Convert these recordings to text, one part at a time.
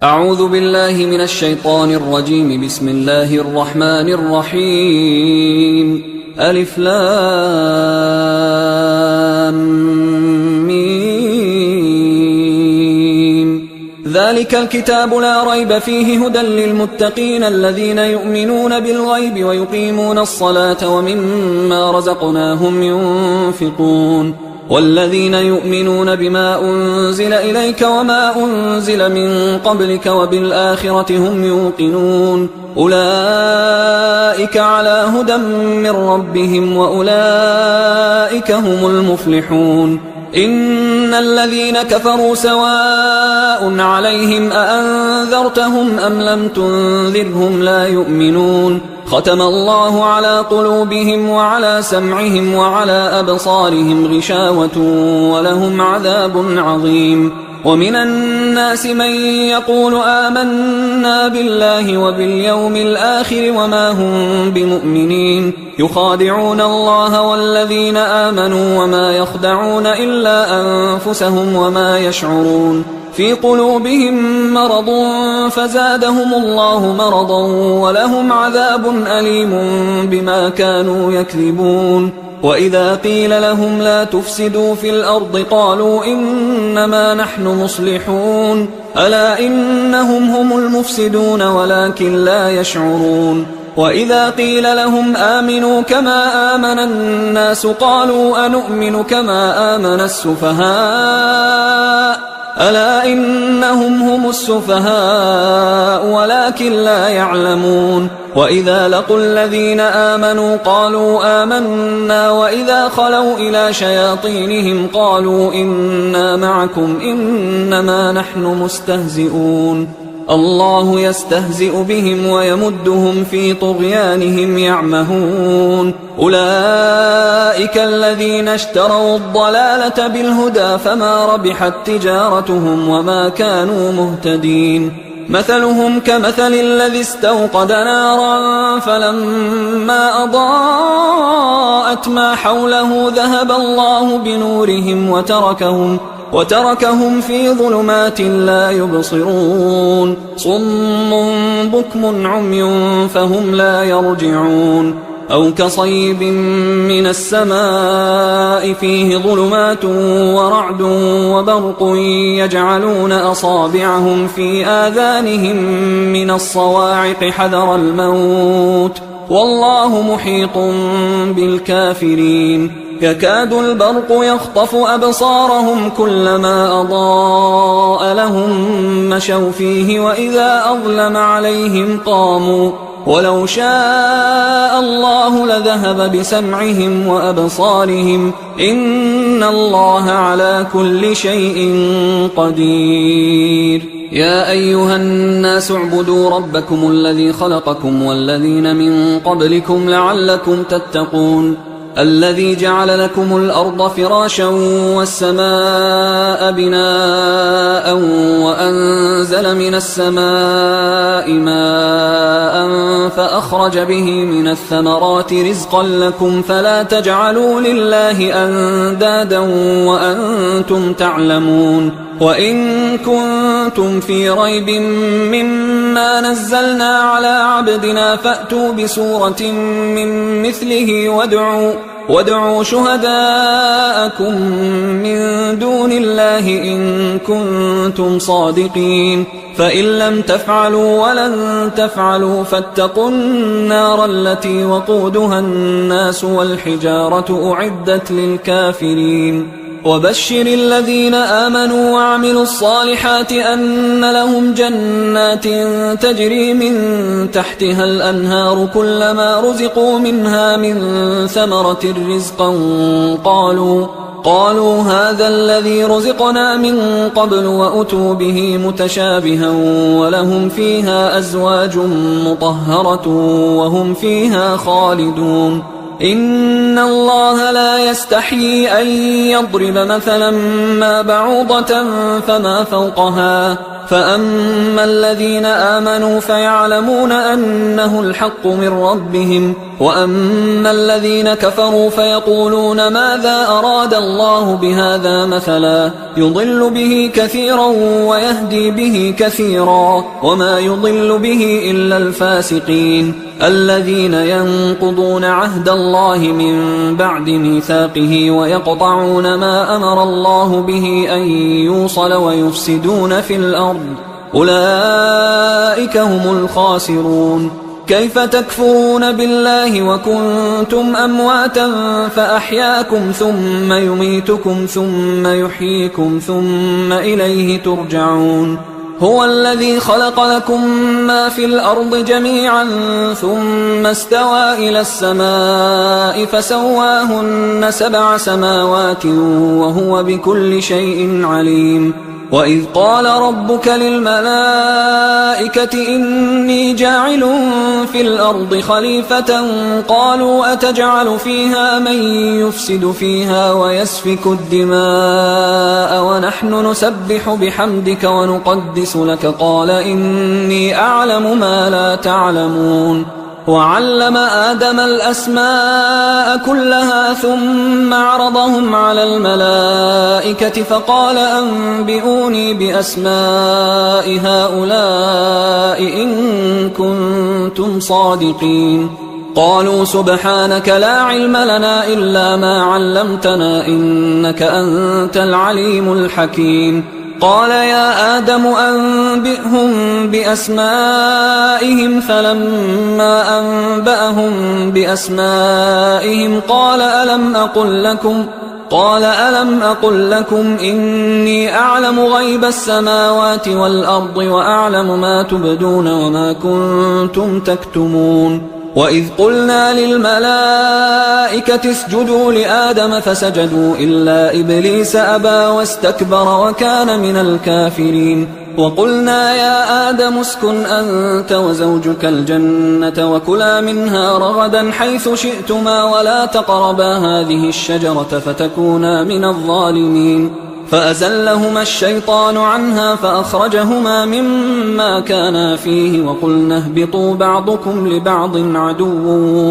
أعوذ بالله من الشيطان الرجيم. بسم الله الرحمن الرحيم. ألف لام ميم. ذلك الكتاب لا ريب فيه هدى للمتقين الذين يؤمنون بالغيب ويقيمون الصلاة ومما رزقناهم ينفقون والذين يؤمنون بما أنزل إليك وما أنزل من قبلك وبالآخرة هم يوقنون أولئك على هدى من ربهم وأولئك هم المفلحون. إن الذين كفروا سواء عليهم أأنذرتهم أم لم تنذرهم لا يؤمنون ختم الله على قلوبهم وعلى سمعهم وعلى أبصارهم غشاوة ولهم عذاب عظيم. ومن الناس من يقول آمنا بالله وباليوم الآخر وما هم بمؤمنين يخادعون الله والذين آمنوا وما يخدعون إلا أنفسهم وما يشعرون في قلوبهم مرض فزادهم الله مرضا ولهم عذاب أليم بما كانوا يكذبون. وإذا قيل لهم لا تفسدوا في الأرض قالوا إنما نحن مصلحون ألا إنهم هم المفسدون ولكن لا يشعرون. وإذا قيل لهم آمنوا كما آمن الناس قالوا أنؤمن كما آمن السفهاء ألا إنهم هم السفهاء ولكن لا يعلمون. وإذا لقوا الذين آمنوا قالوا آمنا وإذا خلوا إلى شياطينهم قالوا إنا معكم إنما نحن مستهزئون الله يستهزئ بهم ويمدهم في طغيانهم يعمهون. أولئك الذين اشتروا الضلالة بالهدى فما ربحت تجارتهم وما كانوا مهتدين. مثلهم كمثل الذي استوقد نارا فلما أضاءت ما حوله ذهب الله بنورهم وتركهم في ظلمات لا يبصرون صم بكم عمي فهم لا يرجعون. أو كصيب من السماء فيه ظلمات ورعد وبرق يجعلون أصابعهم في آذانهم من الصواعق حذر الموت والله محيط بالكافرين. يكاد البرق يخطف أبصارهم كلما أضاء لهم مشوا فيه وإذا أظلم عليهم قاموا ولو شاء الله لذهب بسمعهم وأبصارهم إن الله على كل شيء قدير. يا أيها الناس اعبدوا ربكم الذي خلقكم والذين من قبلكم لعلكم تتقون الذي جعل لكم الأرض فراشا والسماء بناء وأنزل من السماء ماء فأخرج به من الثمرات رزقا لكم فلا تجعلوا لله أندادا وأنتم تعلمون. وإن كنتم في ريب مما نزلنا على عبدنا فأتوا بسورة من مثله وادعوا شهداءكم من دون الله إن كنتم صادقين فإن لم تفعلوا ولن تفعلوا فاتقوا النار التي وقودها الناس والحجارة أعدت للكافرين. وبشر الذين آمنوا وعملوا الصالحات أن لهم جنات تجري من تحتها الأنهار كلما رزقوا منها من ثمرة رزقا قالوا هذا الذي رزقنا من قبل وأتوا به متشابها ولهم فيها أزواج مطهرة وهم فيها خالدون. إن الله لا يستحيي أن يضرب مثلا ما بعوضة فما فوقها فأما الذين آمنوا فيعلمون أنه الحق من ربهم وأما الذين كفروا فيقولون ماذا أراد الله بهذا مثلا يضل به كثيرا ويهدي به كثيرا وما يضل به إلا الفاسقين الذين ينقضون عهد الله من بعد ميثاقه ويقطعون ما أمر الله به أن يوصل ويفسدون في الأرض أولئك هم الخاسرون. كيف تكفرون بالله وكنتم أمواتا فأحياكم ثم يميتكم ثم يحييكم ثم إليه ترجعون. هو الذي خلق لكم ما في الأرض جميعا ثم استوى إلى السماء فسواهن 7 سماوات وهو بكل شيء عليم. وإذ قال ربك للملائكة إني جاعل في الأرض خليفة قالوا أتجعل فيها من يفسد فيها ويسفك الدماء ونحن نسبح بحمدك ونقدس لك قال إني أعلم ما لا تعلمون. وعلم آدم الأسماء كلها ثم عرضهم على الملائكة فقال أنبئوني بأسماء هؤلاء إن كنتم صادقين. قالوا سبحانك لا علم لنا إلا ما علمتنا إنك أنت العليم الحكيم. قال يا آدم أنبئهم بأسمائهم فلما أنبأهم بأسمائهم قال ألم أقل لكم إني أعلم غيب السماوات والأرض وأعلم ما تبدون وما كنتم تكتمون. وإذ قلنا للملائكة اسجدوا لآدم فسجدوا إلا إبليس أبى واستكبر وكان من الكافرين. وقلنا يا آدم اسكن أنت وزوجك الجنة وكلا منها رغدا حيث شئتما ولا تقربا هذه الشجرة فتكونا من الظالمين. فأزلهما الشيطان عنها فأخرجهما مما كانا فيه وقلنا اهبطوا بعضكم لبعض عدو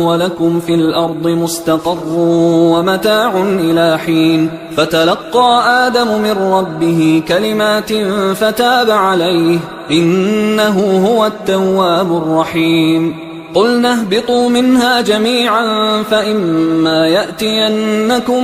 ولكم في الأرض مستقر ومتاع إلى حين. فتلقى آدم من ربه كلمات فتاب عليه إنه هو التواب الرحيم. قلنا اهبطوا منها جميعا فإما يأتينكم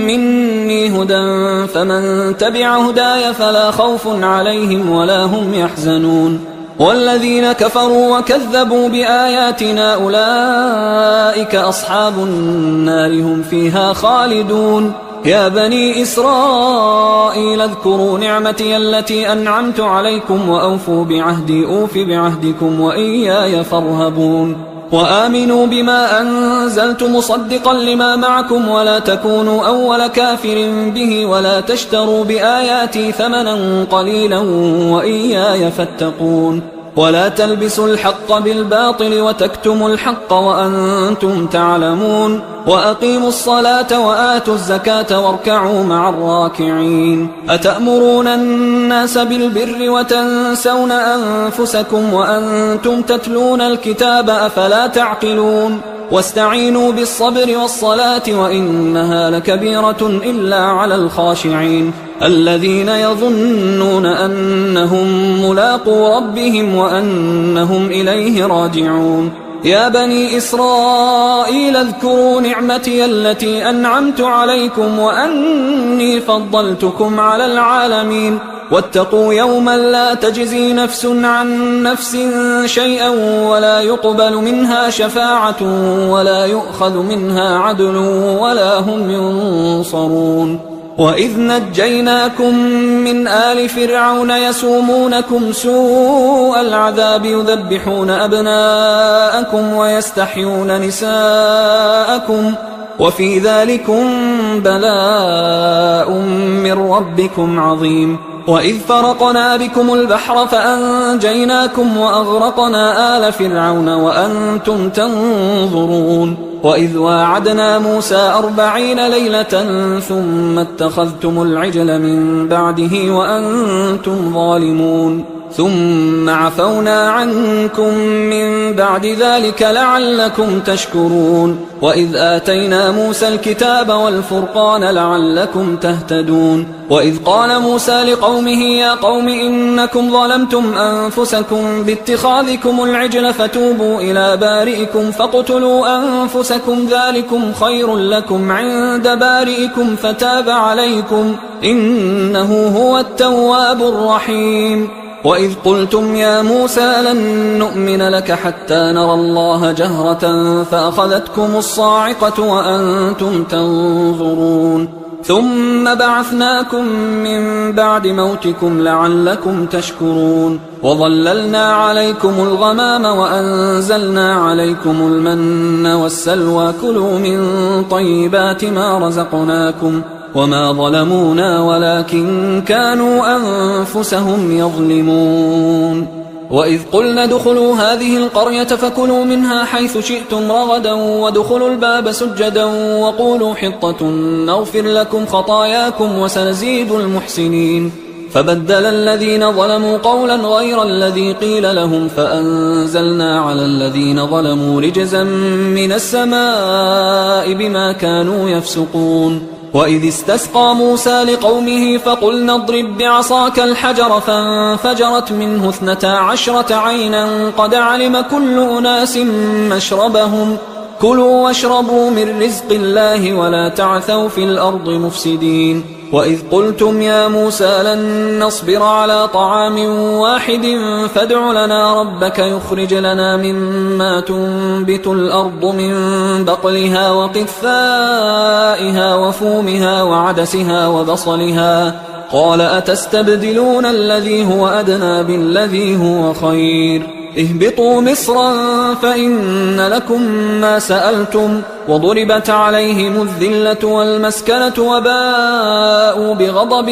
مني هدى فمن تبع هداي فلا خوف عليهم ولا هم يحزنون. والذين كفروا وكذبوا بآياتنا أولئك أصحاب النار هم فيها خالدون. يا بني إسرائيل اذكروا نعمتي التي أنعمت عليكم وأوفوا بعهدي أوف بعهدكم وإياي فارهبون. وآمنوا بما أنزلت مصدقا لما معكم ولا تكونوا أول كافر به ولا تشتروا بآياتي ثمنا قليلا وإياي فاتقون. ولا تلبسوا الحق بالباطل وتكتموا الحق وأنتم تعلمون. وأقيموا الصلاة وآتوا الزكاة واركعوا مع الراكعين. أتأمرون الناس بالبر وتنسون أنفسكم وأنتم تتلون الكتاب أفلا تعقلون. واستعينوا بالصبر والصلاة وإنها لكبيرة إلا على الخاشعين الذين يظنون أنهم ملاقو ربهم وأنهم إليه راجعون. يا بني إسرائيل اذكروا نعمتي التي أنعمت عليكم وأني فضلتكم على العالمين. واتقوا يوما لا تجزي نفس عن نفس شيئا ولا يقبل منها شفاعة ولا يؤخذ منها عدل ولا هم ينصرون. وإذ نجيناكم من آل فرعون يسومونكم سوء العذاب يذبحون أبناءكم ويستحيون نساءكم وفي ذلكم بلاء من ربكم عظيم. وإذ فرقنا بكم البحر فأنجيناكم وأغرقنا آل فرعون وأنتم تنظرون. وإذ واعدنا موسى 40 ليلة ثم اتخذتم العجل من بعده وأنتم ظالمون. ثم عفونا عنكم من بعد ذلك لعلكم تشكرون وإذ آتينا موسى الكتاب والفرقان لعلكم تهتدون وإذ قال موسى لقومه يا قوم إنكم ظلمتم أنفسكم باتخاذكم العجل فتوبوا إلى بارئكم فاقتلوا أنفسكم ذلكم خير لكم عند بارئكم فتاب عليكم إنه هو التواب الرحيم وإذ قلتم يا موسى لن نؤمن لك حتى نرى الله جهرة فأخذتكم الصاعقة وأنتم تنظرون ثم بعثناكم من بعد موتكم لعلكم تشكرون وظللنا عليكم الغمام وأنزلنا عليكم المن والسلوى كلوا من طيبات ما رزقناكم وما ظلمونا ولكن كانوا أنفسهم يظلمون وإذ قلنا ادخلوا هذه القرية فكلوا منها حيث شئتم رغدا وادخلوا الباب سجدا وقولوا حطة نغفر لكم خطاياكم وسنزيد المحسنين فبدل الذين ظلموا قولا غير الذي قيل لهم فأنزلنا على الذين ظلموا رجزا من السماء بما كانوا يفسقون وإذ استسقى موسى لقومه فقلنا اضرب بعصاك الحجر فانفجرت منه 12 عينا قد علم كل أناس مشربهم كلوا واشربوا من رزق الله ولا تعثوا في الأرض مفسدين وإذ قلتم يا موسى لن نصبر على طعام واحد فادع لنا ربك يخرج لنا مما تنبت الأرض من بقلها وقثائها وفومها وعدسها وبصلها قال أتستبدلون الذي هو أدنى بالذي هو خير اهبطوا مصرا فإن لكم ما سألتم وضربت عليهم الذلة والمسكنة وباءوا بغضب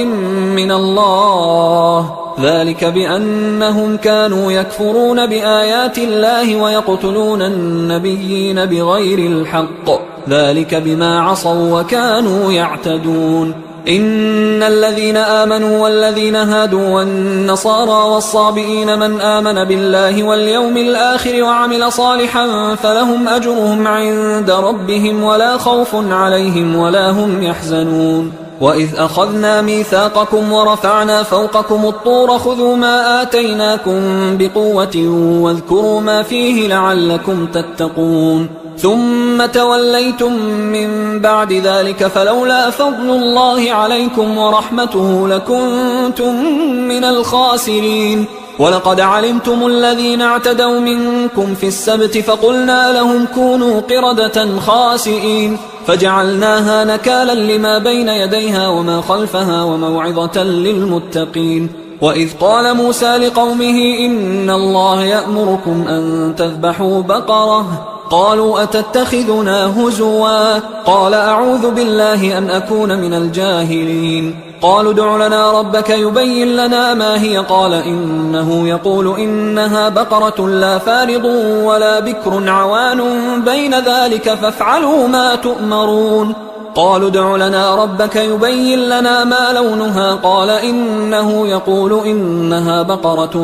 من الله ذلك بأنهم كانوا يكفرون بآيات الله ويقتلون النبيين بغير الحق ذلك بما عصوا وكانوا يعتدون إن الذين آمنوا والذين هادوا والنصارى والصابئين من آمن بالله واليوم الآخر وعمل صالحا فلهم أجرهم عند ربهم ولا خوف عليهم ولا هم يحزنون وإذ أخذنا ميثاقكم ورفعنا فوقكم الطور خذوا ما آتيناكم بقوة واذكروا ما فيه لعلكم تتقون ثم توليتم من بعد ذلك فلولا فضل الله عليكم ورحمته لكنتم من الخاسرين ولقد علمتم الذين اعتدوا منكم في السبت فقلنا لهم كونوا قردة خاسئين فجعلناها نكالا لما بين يديها وما خلفها وموعظة للمتقين وإذ قال موسى لقومه إن الله يأمركم أن تذبحوا بقرة قالوا أتتخذنا هزوا قال أعوذ بالله أن أكون من الجاهلين قالوا ادع لنا ربك يبين لنا ما هي قال إنه يقول إنها بقرة لا فارض ولا بكر عوان بين ذلك فافعلوا ما تؤمرون قالوا ادع لنا ربك يبين لنا ما لونها قال إنه يقول إنها بقرة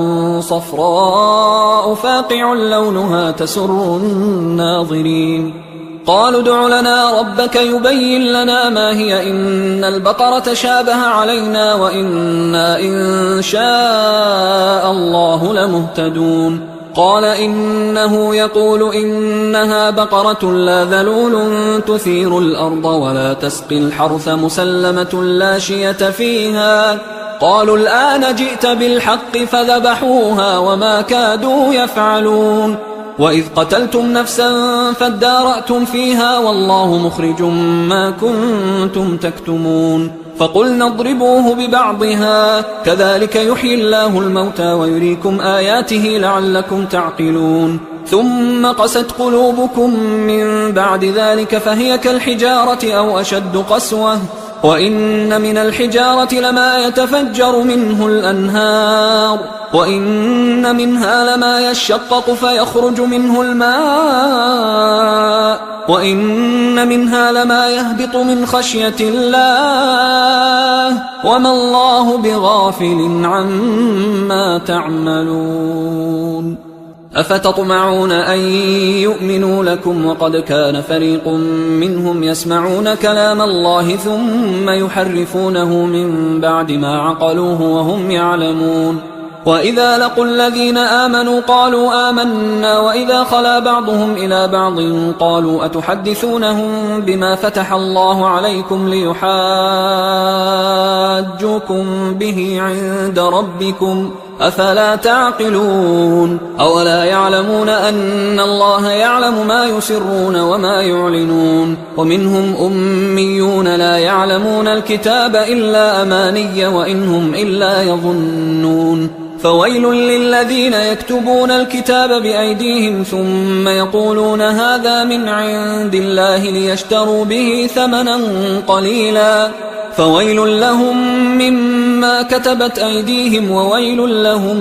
صفراء فاقع لونها تسر الناظرين قالوا ادع لنا ربك يبين لنا ما هي إن البقرة شابه علينا وإنا إن شاء الله لمهتدون قال إنه يقول إنها بقرة لا ذلول تثير الأرض ولا تسقي الحرث مسلمة لا شية فيها قالوا الآن جئت بالحق فذبحوها وما كادوا يفعلون وإذ قتلتم نفسا فادارأتم فيها والله مخرج ما كنتم تكتمون فقلنا اضربوه ببعضها كذلك يحيي الله الموتى ويريكم آياته لعلكم تعقلون ثم قست قلوبكم من بعد ذلك فهي كالحجارة أو أشد قسوة وإن من الحجارة لما يتفجر منه الأنهار وإن منها لما يشقق فيخرج منه الماء وإن منها لما يهبط من خشية الله وما الله بغافل عما تعملون أفتطمعون أن يؤمنوا لكم وقد كان فريق منهم يسمعون كلام الله ثم يحرفونه من بعد ما عقلوه وهم يعلمون وإذا لقوا الذين آمنوا قالوا آمنا وإذا خلا بعضهم إلى بعض قالوا أتحدثونهم بما فتح الله عليكم ليحاجوكم به عند ربكم أفلا تعقلون أولا يعلمون أن الله يعلم ما يسرون وما يعلنون ومنهم أميون لا يعلمون الكتاب إلا أماني وإنهم إلا يظنون فويل للذين يكتبون الكتاب بأيديهم ثم يقولون هذا من عند الله ليشتروا به ثمنا قليلا فويل لهم مما كتبت أيديهم وويل لهم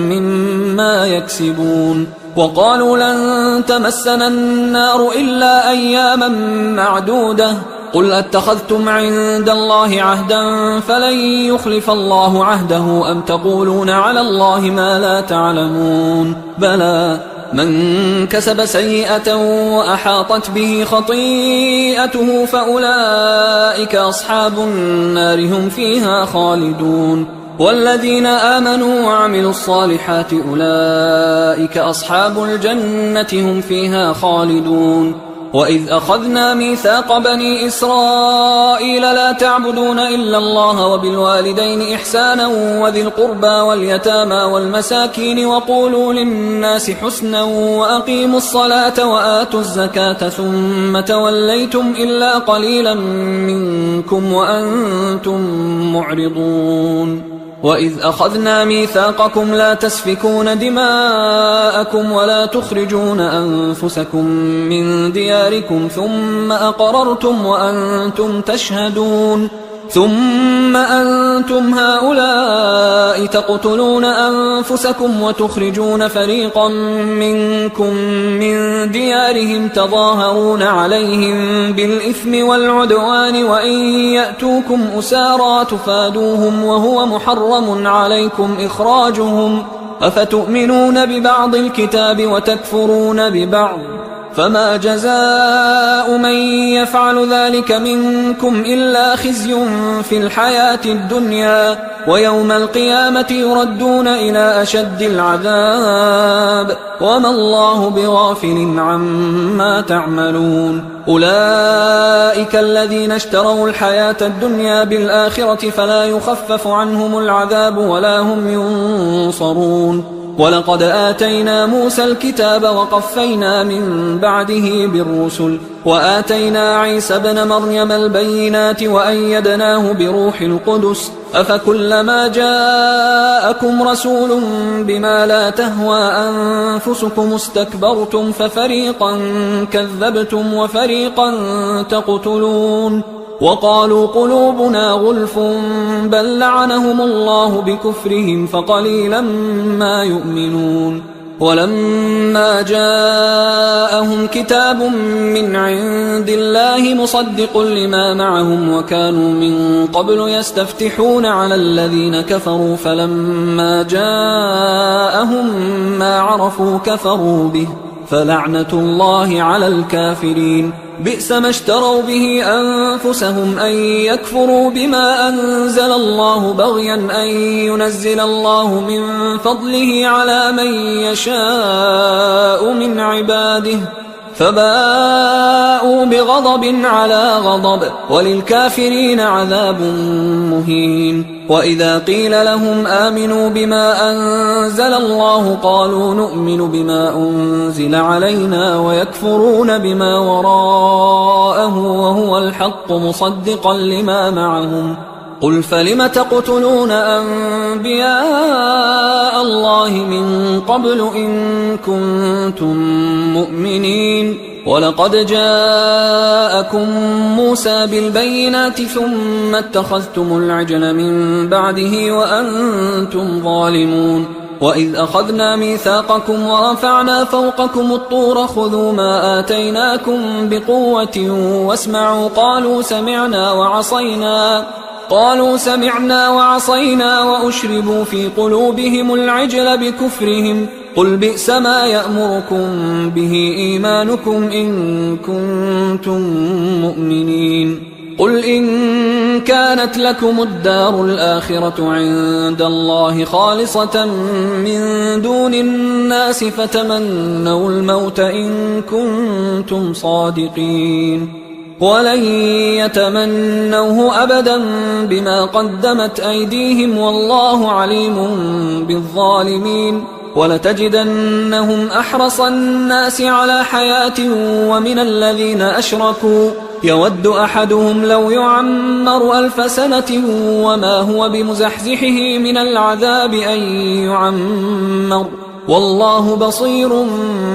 مما يكسبون وقالوا لن تمسنا النار إلا أياما معدودة قل أتخذتم عند الله عهدا فلن يخلف الله عهده أم تقولون على الله ما لا تعلمون بلى من كسب سيئة وأحاطت به خطيئته فأولئك أصحاب النار هم فيها خالدون والذين آمنوا وعملوا الصالحات أولئك أصحاب الجنة هم فيها خالدون وإذ أخذنا ميثاق بني إسرائيل لا تعبدون إلا الله وبالوالدين إحسانا وذي القربى واليتامى والمساكين وقولوا للناس حسنا وأقيموا الصلاة وآتوا الزكاة ثم توليتم إلا قليلا منكم وأنتم معرضون وإذ أخذنا ميثاقكم لا تسفكون دماءكم ولا تخرجون أنفسكم من دياركم ثم أقررتم وأنتم تشهدون ثم أنتم هؤلاء تقتلون أنفسكم وتخرجون فريقا منكم من ديارهم تظاهرون عليهم بالإثم والعدوان وإن يأتوكم أسارى تفادوهم وهو محرم عليكم إخراجهم أفتؤمنون ببعض الكتاب وتكفرون ببعض فما جزاء من يفعل ذلك منكم إلا خزي في الحياة الدنيا ويوم القيامة يردون إلى أشد العذاب وما الله بغافل عما تعملون أولئك الذين اشتروا الحياة الدنيا بالآخرة فلا يخفف عنهم العذاب ولا هم ينصرون ولقد آتينا موسى الكتاب وقفينا من بعده بالرسل وآتينا عيسى ابن مريم البينات وأيدناه بروح القدس أفكلما جاءكم رسول بما لا تهوى أنفسكم استكبرتم ففريقا كذبتم وفريقا تقتلون وقالوا قلوبنا غلف بل لعنهم الله بكفرهم فقليلا ما يؤمنون ولما جاءهم كتاب من عند الله مصدق لما معهم وكانوا من قبل يستفتحون على الذين كفروا فلما جاءهم ما عرفوا كفروا به فلعنة الله على الكافرين بئس ما اشتروا به أنفسهم أن يكفروا بما أنزل الله بغيا أن ينزل الله من فضله على من يشاء من عباده فباءوا بغضب على غضب وللكافرين عذاب مهين وإذا قيل لهم آمنوا بما أنزل الله قالوا نؤمن بما أنزل علينا ويكفرون بما وراءه وهو الحق مصدقا لما معهم قل فلم تقتلون أنبياء الله من قبل إن كنتم مؤمنين ولقد جاءكم موسى بالبينات ثم اتخذتم العجل من بعده وأنتم ظالمون وإذ أخذنا ميثاقكم ورفعنا فوقكم الطور خذوا ما آتيناكم بقوة واسمعوا قالوا سمعنا وعصينا وأشربوا في قلوبهم العجل بكفرهم قل بئس ما يأمركم به إيمانكم إن كنتم مؤمنين قل إن كانت لكم الدار الآخرة عند الله خالصة من دون الناس فتمنوا الموت إن كنتم صادقين ولن يتمنوه أبدا بما قدمت أيديهم والله عليم بالظالمين ولتجدنهم أحرص الناس على حياة ومن الذين أشركوا يود أحدهم لو يعمر 1000 سنة وما هو بمزحزحه من العذاب أن يعمر والله بصير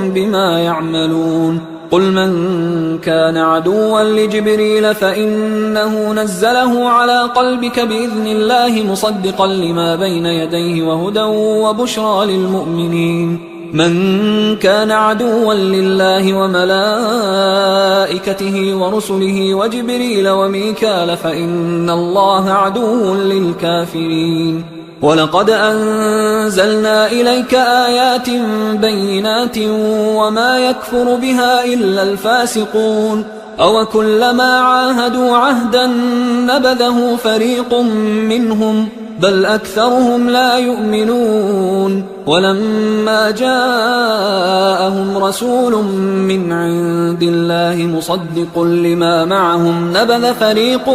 بما يعملون قل من كان عدوا لجبريل فإنه نزله على قلبك بإذن الله مصدقا لما بين يديه وهدى وبشرى للمؤمنين من كان عدوا لله وملائكته ورسله وجبريل وميكال فإن الله عدو للكافرين ولقد أنزلنا إليك آيات بينات وما يكفر بها إلا الفاسقون أوكلما عاهدوا عهدا نبذه فريق منهم بل أكثرهم لا يؤمنون ولما جاءهم رسول من عند الله مصدق لما معهم نبذ فريق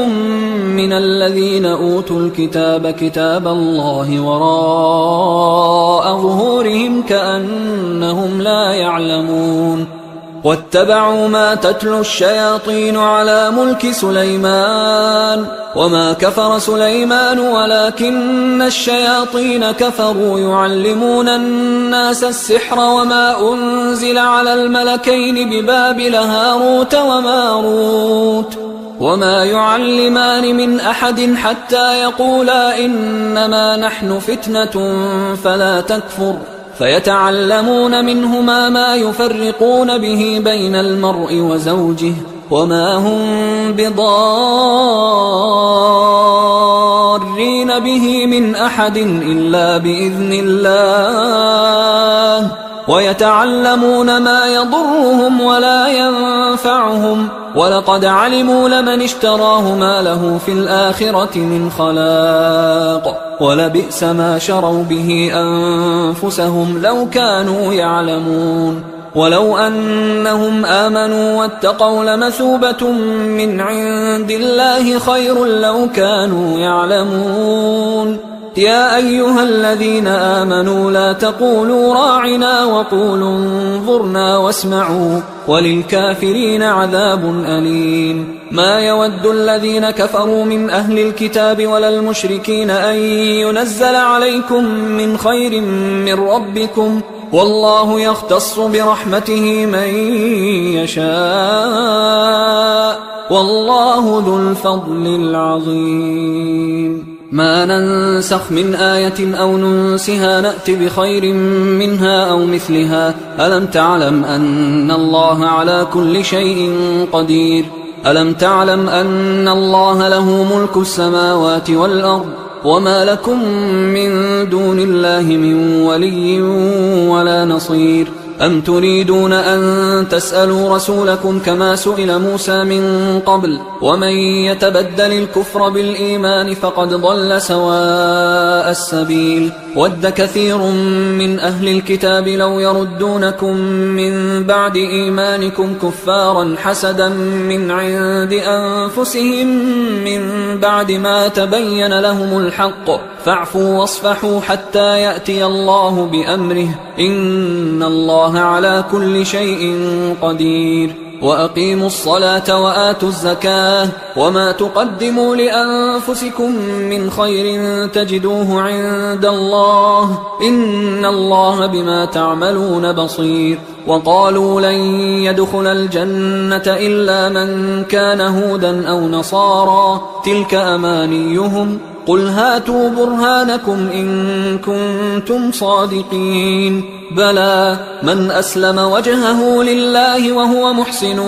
من الذين أوتوا الكتاب كتاب الله وراء ظهورهم كأنهم لا يعلمون واتبعوا ما تتلو الشياطين على ملك سليمان وما كفر سليمان ولكن الشياطين كفروا يعلمون الناس السحر وما أنزل على الملكين ببابل هاروت وماروت وما يعلمان من أحد حتى يقولا إنما نحن فتنة فلا تكفر فيتعلمون منهما ما يفرقون به بين المرء وزوجه وما هم بضارين به من أحد إلا بإذن الله ويتعلمون ما يضرهم ولا ينفعهم ولقد علموا لمن اشتراه ما له في الآخرة من خلاق ولبئس ما شروا به أنفسهم لو كانوا يعلمون ولو أنهم آمنوا واتقوا لمثوبة من عند الله خير لو كانوا يعلمون يا أيها الذين آمنوا لا تقولوا راعنا وقولوا انظرنا واسمعوا وللكافرين عذاب أليم ما يود الذين كفروا من أهل الكتاب ولا المشركين أن ينزل عليكم من خير من ربكم والله يختص برحمته من يشاء والله ذو الفضل العظيم ما ننسخ من آية أو ننسها نأت بخير منها أو مثلها ألم تعلم أن الله على كل شيء قدير ألم تعلم أن الله له ملك السماوات والأرض وما لكم من دون الله من ولي ولا نصير أم تريدون أن تسألوا رسولكم كما سئل موسى من قبل ومن يتبدل الكفر بالإيمان فقد ضل سواء السبيل ود كثير من أهل الكتاب لو يردونكم من بعد إيمانكم كفارا حسدا من عند أنفسهم من بعد ما تبين لهم الحق فاعفوا واصفحوا حتى يأتي الله بأمره إن الله على كل شيء قدير وأقيموا الصلاة وآتوا الزكاة وما تقدموا لأنفسكم من خير تجدوه عند الله إن الله بما تعملون بصير. وقالوا لن يدخل الجنة إلا من كان هودا أو نصارى تلك أمانيهم قل هاتوا برهانكم إن كنتم صادقين بلى من أسلم وجهه لله وهو محسن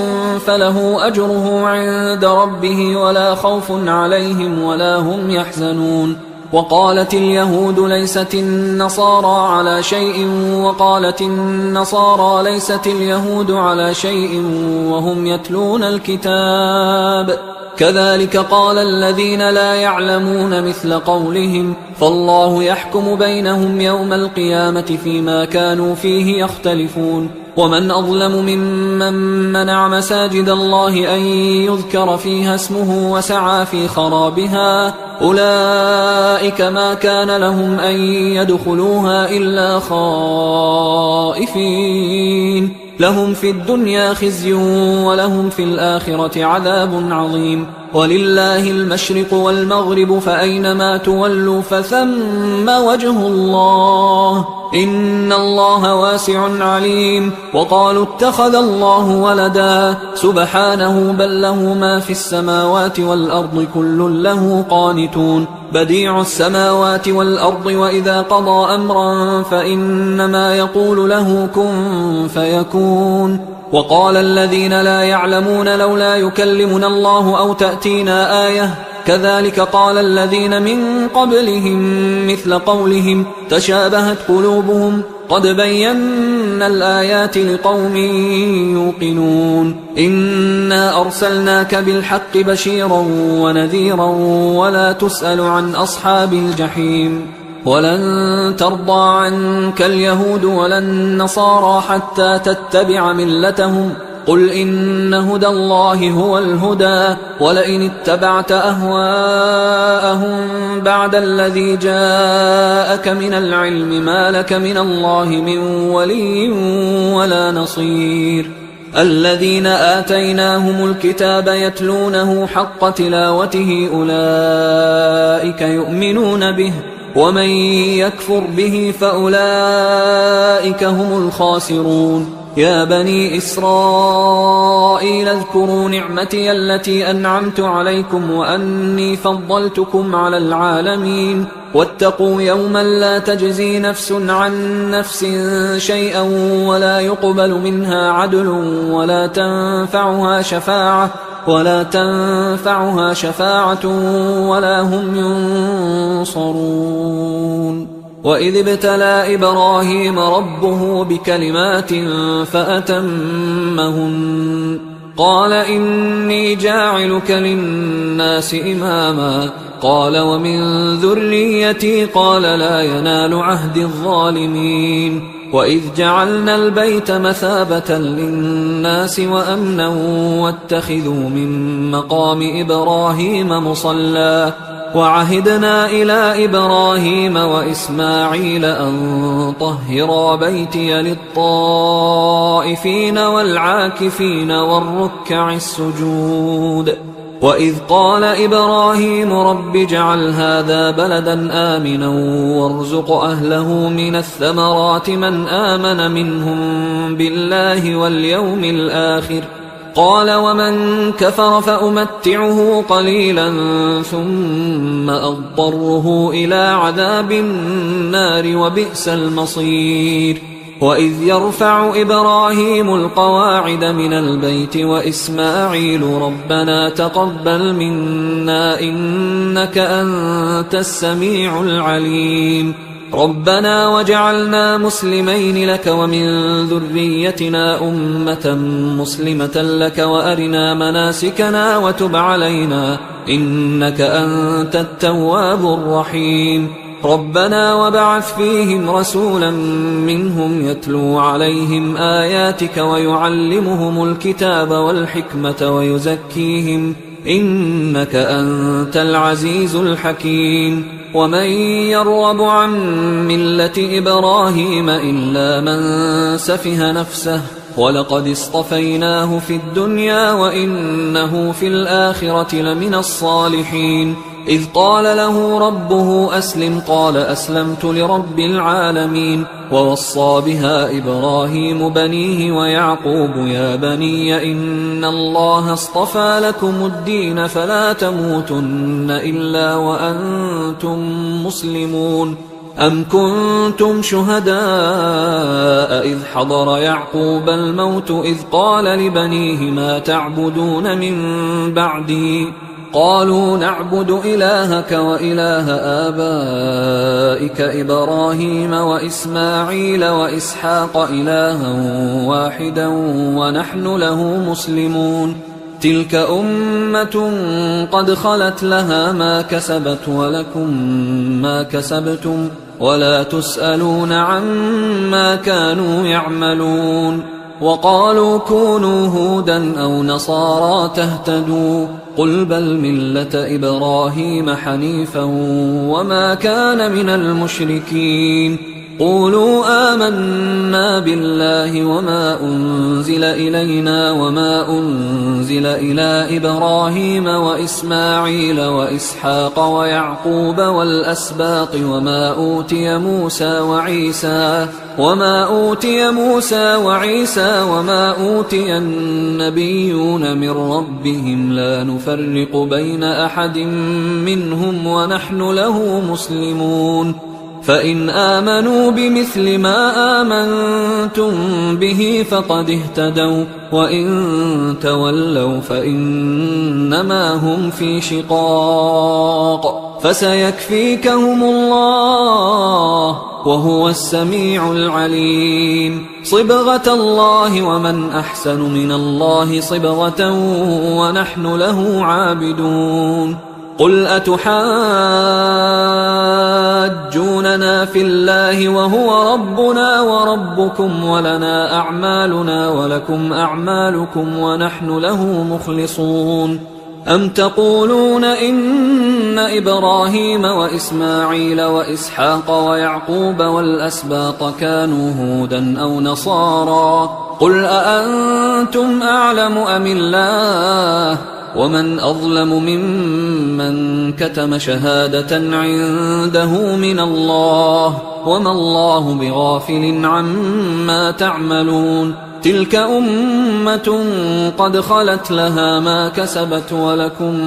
فله أجره عند ربه ولا خوف عليهم ولا هم يحزنون. وقالت اليهود ليست النصارى على شيء وقالت النصارى ليست اليهود على شيء وهم يتلون الكتاب كذلك قال الذين لا يعلمون مثل قولهم فالله يحكم بينهم يوم القيامة فيما كانوا فيه يختلفون. ومن أظلم ممن منع مساجد الله أن يذكر فيها اسمه وسعى في خرابها أولئك ما كان لهم أن يدخلوها إلا خائفين لهم في الدنيا خزي ولهم في الآخرة عذاب عظيم. ولله المشرق والمغرب فأينما تولوا فثم وجه الله إن الله واسع عليم. وقالوا اتخذ الله ولدا سبحانه بل له ما في السماوات والأرض كل له قانتون بديع السماوات والأرض وإذا قضى أمرا فإنما يقول له كن فيكون. وقال الذين لا يعلمون لولا يكلمنا الله أو تأتينا آية كذلك قال الذين من قبلهم مثل قولهم تشابهت قلوبهم قد بينا الآيات لقوم يوقنون. إنا أرسلناك بالحق بشيرا ونذيرا ولا تسأل عن أصحاب الجحيم. ولن ترضى عنك اليهود ولا النصارى حتى تتبع ملتهم قل إن هدى الله هو الهدى ولئن اتبعت أهواءهم بعد الذي جاءك من العلم ما لك من الله من ولي ولا نصير. الذين آتيناهم الكتاب يتلونه حق تلاوته أولئك يؤمنون به ومن يكفر به فأولئك هم الخاسرون. يا بني إسرائيل اذكروا نعمتي التي أنعمت عليكم وأني فضلتكم على العالمين واتقوا يوما لا تجزي نفس عن نفس شيئا ولا يقبل منها عدل ولا تنفعها شفاعة ولا هم ينصرون. وإذ ابتلى إبراهيم ربه بكلمات فأتمهن قال إني جاعلك للناس إماما قال ومن ذريتي قال لا ينال عهد الظالمين. وإذ جعلنا البيت مثابة للناس وأمنا واتخذوا من مقام إبراهيم مصلى وعهدنا إلى إبراهيم وإسماعيل أن طهرا بيتي للطائفين والعاكفين والركع السجود. وإذ قال إبراهيم رب اجعل هذا بلدا آمنا وارزق أهله من الثمرات من آمن منهم بالله واليوم الآخر قال ومن كفر فأمتعه قليلا ثم أضطره إلى عذاب النار وبئس المصير. وإذ يرفع إبراهيم القواعد من البيت وإسماعيل ربنا تقبل منا إنك أنت السميع العليم ربنا وجعلنا مسلمين لك ومن ذريتنا أمة مسلمة لك وأرنا مناسكنا وتب علينا إنك أنت التواب الرحيم ربنا وبعث فيهم رسولا منهم يتلو عليهم آياتك ويعلمهم الكتاب والحكمة ويزكيهم إنك أنت العزيز الحكيم. ومن يرغب عن ملة إبراهيم إلا من سفه نفسه ولقد اصطفيناه في الدنيا وإنه في الآخرة لمن الصالحين. إذ قال له ربه أسلم قال أسلمت لرب العالمين. ووصى بها إبراهيم بنيه ويعقوب يا بني إن الله اصطفى لكم الدين فلا تموتن إلا وأنتم مسلمون. أم كنتم شهداء إذ حضر يعقوب الموت إذ قال لبنيه ما تعبدون من بعدي قالوا نعبد إلهك وإله آبائك إبراهيم وإسماعيل وإسحاق إلها واحدا ونحن له مسلمون. تلك أمة قد خلت لها ما كسبت ولكم ما كسبتم ولا تسألون عما كانوا يعملون. وقالوا كونوا هودا أو نصارى تهتدوا قل بل ملة إبراهيم حنيفا وما كان من المشركين. قولوا آمنا بالله وما أنزل إلينا وما أنزل إلى إبراهيم وإسماعيل وإسحاق ويعقوب والأسباط وما أوتي موسى وعيسى وما أوتي النبيون من ربهم لا نفرق بين أحد منهم ونحن له مسلمون. فإن آمنوا بمثل ما آمنتم به فقد اهتدوا وإن تولوا فإنما هم في شقاق فسيكفيكهم الله وهو السميع العليم. صبغة الله ومن أحسن من الله صبغة ونحن له عابدون. قل أتحاجوننا في الله وهو ربنا وربكم ولنا أعمالنا ولكم أعمالكم ونحن له مخلصون. أم تقولون إن إبراهيم وإسماعيل وإسحاق ويعقوب والأسباط كانوا هودا أو نصارى قل أأنتم أعلم أم الله ومن أظلم ممن كتم شهادة عنده من الله وما الله بغافل عما تعملون. تلك أمة قد خلت لها ما كسبت ولكم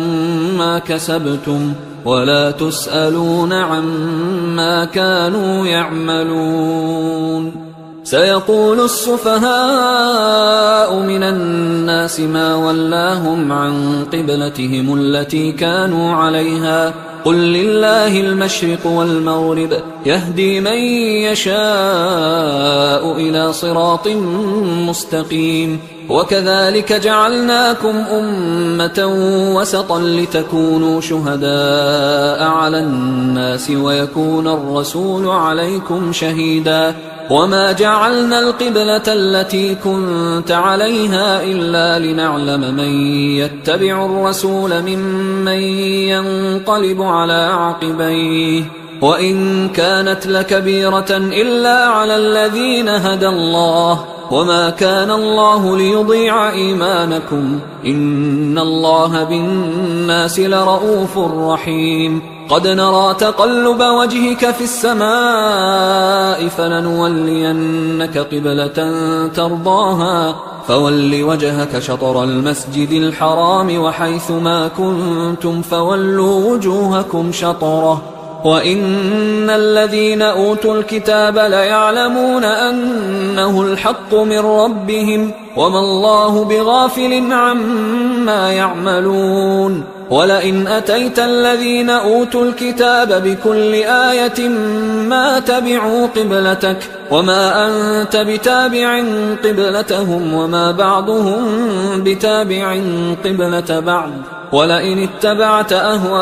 ما كسبتم ولا تسألون عما كانوا يعملون. سيقول السفهاء من الناس ما ولاهم عن قبلتهم التي كانوا عليها قل لله المشرق والمغرب يهدي من يشاء إلى صراط مستقيم. وكذلك جعلناكم أمة وسطا لتكونوا شهداء على الناس ويكون الرسول عليكم شهيدا. وما جعلنا القبلة التي كنت عليها إلا لنعلم من يتبع الرسول ممن ينقلب على عقبيه وإن كانت لكبيرة إلا على الذين هدى الله وما كان الله ليضيع إيمانكم إن الله بالناس لرؤوف رحيم. قد نرى تقلب وجهك في السماء فلنولينك قبلة ترضاها فول وجهك شطر المسجد الحرام وحيث ما كنتم فولوا وجوهكم شطره وإن الذين أوتوا الكتاب ليعلمون أنه الحق من ربهم وما الله بغافل عما يعملون. ولئن أتيت الذين أوتوا الكتاب بكل آية ما تبعوا قبلتك وما أنت بتابع قبلتهم وما بعضهم بتابع قبلة بعض ولئن اتبعت أهواءهم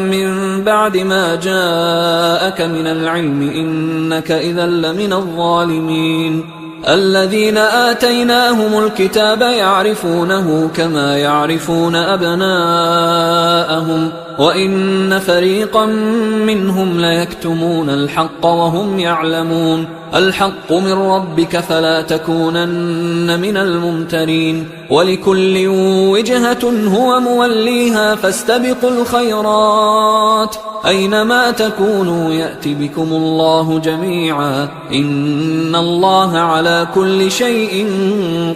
من بعد ما جاءك من العلم إنك إذا لمن الظالمين. الذين آتيناهم الكتاب يعرفونه كما يعرفون أبناءهم وإن فريقا منهم ليكتمون الحق وهم يعلمون الحق من ربك فلا تكونن من الممترين ولكل وجهة هو موليها فاستبقوا الخيرات أينما تكونوا يأت بكم الله جميعا إن الله على كل شيء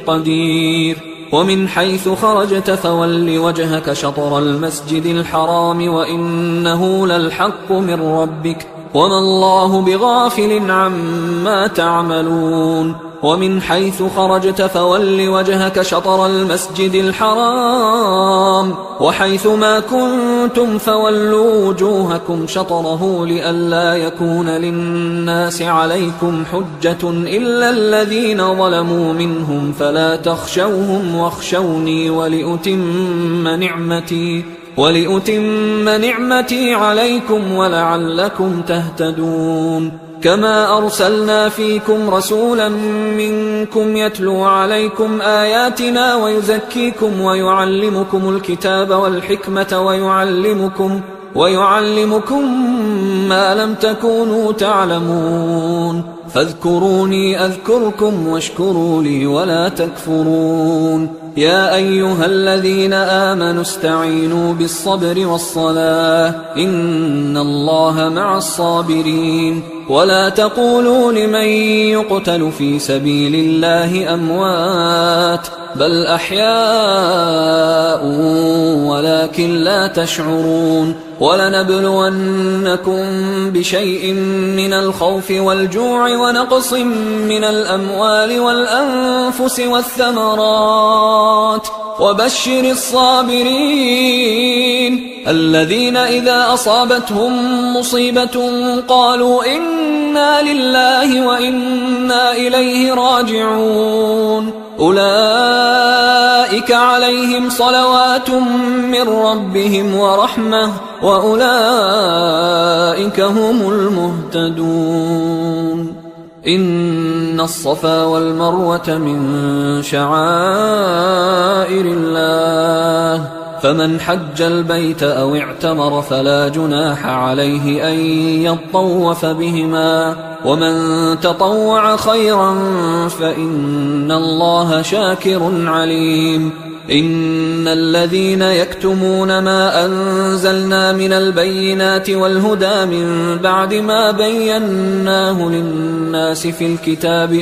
قدير ومن حيث خرجت فول وجهك شطر المسجد الحرام وإنه للحق من ربك وما الله بغافل عما تعملون ومن حيث خرجت فول وجهك شطر المسجد الحرام وحيث ما كنتم فولوا وجوهكم شطره لئلا يكون للناس عليكم حجة إلا الذين ظلموا منهم فلا تخشوهم واخشوني ولأتم نعمتي عليكم ولعلكم تهتدون كما أرسلنا فيكم رسولا منكم يتلو عليكم آياتنا ويزكيكم ويعلمكم الكتاب والحكمة ويعلمكم ما لم تكونوا تعلمون فاذكروني أذكركم واشكروا لي ولا تكفرون يا أيها الذين آمنوا استعينوا بالصبر والصلاة إن الله مع الصابرين ولا تقولوا لمن يقتل في سبيل الله أموات بل أحياء ولكن لا تشعرون ولنبلونكم بشيء من الخوف والجوع ونقص من الأموال والأنفس والثمرات وبشر الصابرين الذين إذا أصابتهم مصيبة قالوا إنا لله وإنا إليه راجعون أولئك عليهم صلوات من ربهم ورحمة وأولئك هم المهتدون إن الصفا والمروة من شعائر الله فمن حج البيت أو اعتمر فلا جناح عليه أن يطوف بهما ومن تطوع خيرا فإن الله شاكر عليم إن الذين يكتمون ما أنزلنا من البينات والهدى من بعد ما بيناه للناس في الكتاب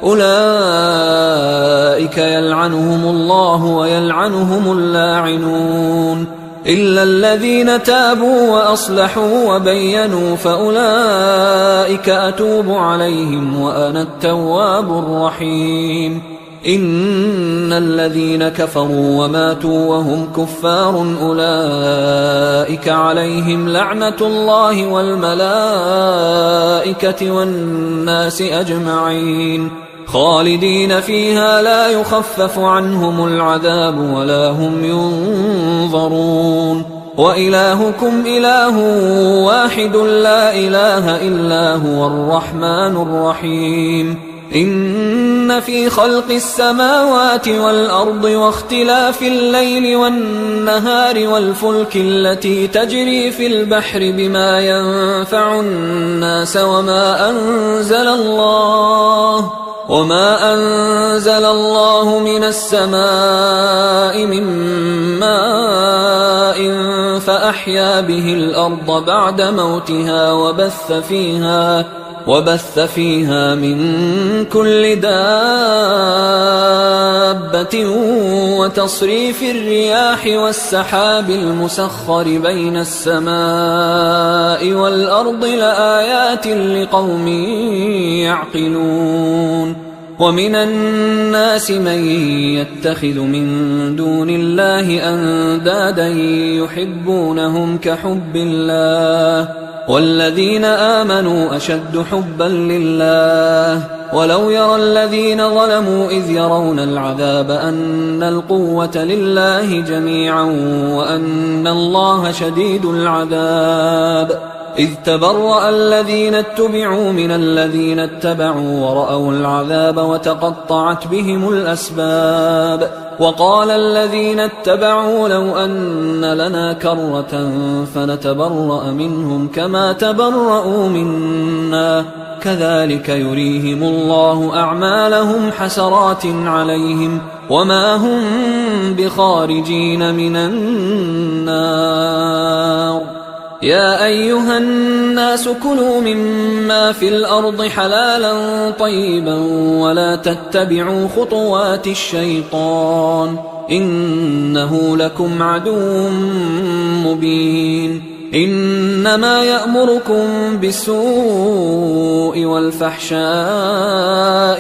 أولئك يلعنهم الله ويلعنهم اللاعنون إلا الذين تابوا وأصلحوا وبينوا فأولئك أتوب عليهم وأنا التواب الرحيم إن الذين كفروا وماتوا وهم كفار أولئك عليهم لعنة الله والملائكة والناس أجمعين خالدين فيها لا يخفف عنهم العذاب ولا هم ينظرون وإلهكم إله واحد لا إله إلا هو الرحمن الرحيم إن في خلق السماوات والأرض واختلاف الليل والنهار والفلك التي تجري في البحر بما ينفع الناس وما أنزل الله من السماء من ماء فأحيا به الأرض بعد موتها وبث فيها من كل دابة وتصريف الرياح والسحاب المسخر بين السماء والأرض لآيات لقوم يعقلون ومن الناس من يتخذ من دون الله أندادا يحبونهم كحب الله والذين آمنوا أشد حبا لله ولو يرى الذين ظلموا إذ يرون العذاب أن القوة لله جميعا وأن الله شديد العذاب إذ تبرأ الذين اتبعوا من الذين اتبعوا ورأوا العذاب وتقطعت بهم الأسباب وقال الذين اتبعوا لو أن لنا كرة فنتبرأ منهم كما تبرأوا منا كذلك يريهم الله أعمالهم حسرات عليهم وما هم بخارجين من النار يا أيها الناس كلوا مما في الأرض حلالا طيبا ولا تتبعوا خطوات الشيطان إنه لكم عدو مبين إنما يأمركم بالسوء والفحشاء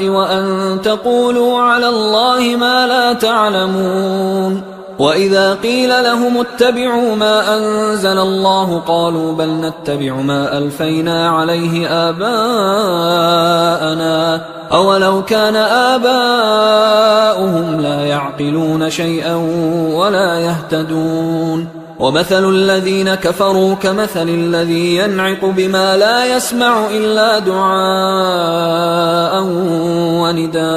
وأن تقولوا على الله ما لا تعلمون وإذا قيل لهم اتبعوا ما أنزل الله قالوا بل نتبع ما ألفينا عليه آباءنا أولو كان آباؤهم لا يعقلون شيئا ولا يهتدون ومثل الذين كفروا كمثل الذي ينعق بما لا يسمع إلا دعاء ونداء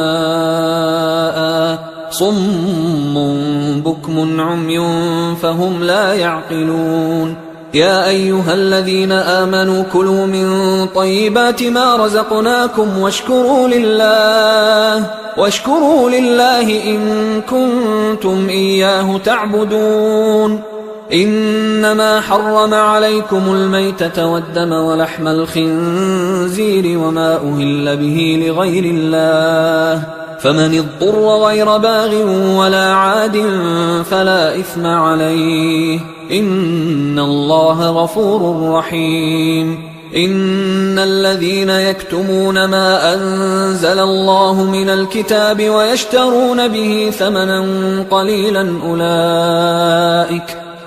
صم بكم عمي فهم لا يعقلون يا أيها الذين آمنوا كلوا من طيبات ما رزقناكم واشكروا لله إن كنتم إياه تعبدون إنما حرم عليكم الميتة والدم ولحم الخنزير وما أهل به لغير الله فمن اضطر غير باغ ولا عاد فلا إثم عليه إن الله غفور رحيم إن الذين يكتمون ما أنزل الله من الكتاب ويشترون به ثمنا قليلا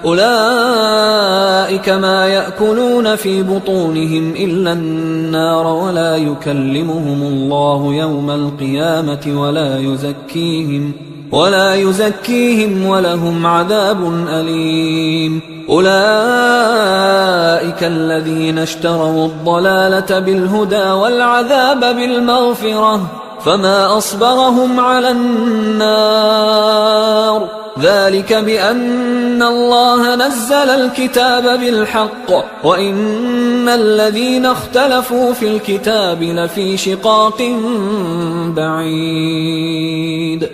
أولئك ما يأكلون في بطونهم إلا النار ولا يكلمهم الله يوم القيامة ولا يزكيهم ولهم عذاب أليم أولئك الذين اشتروا الضلالة بالهدى والعذاب بالمغفرة فما أصبرهم على النار ذلك بأن الله نزل الكتاب بالحق وإن الذين اختلفوا في الكتاب لفي شقاق بعيد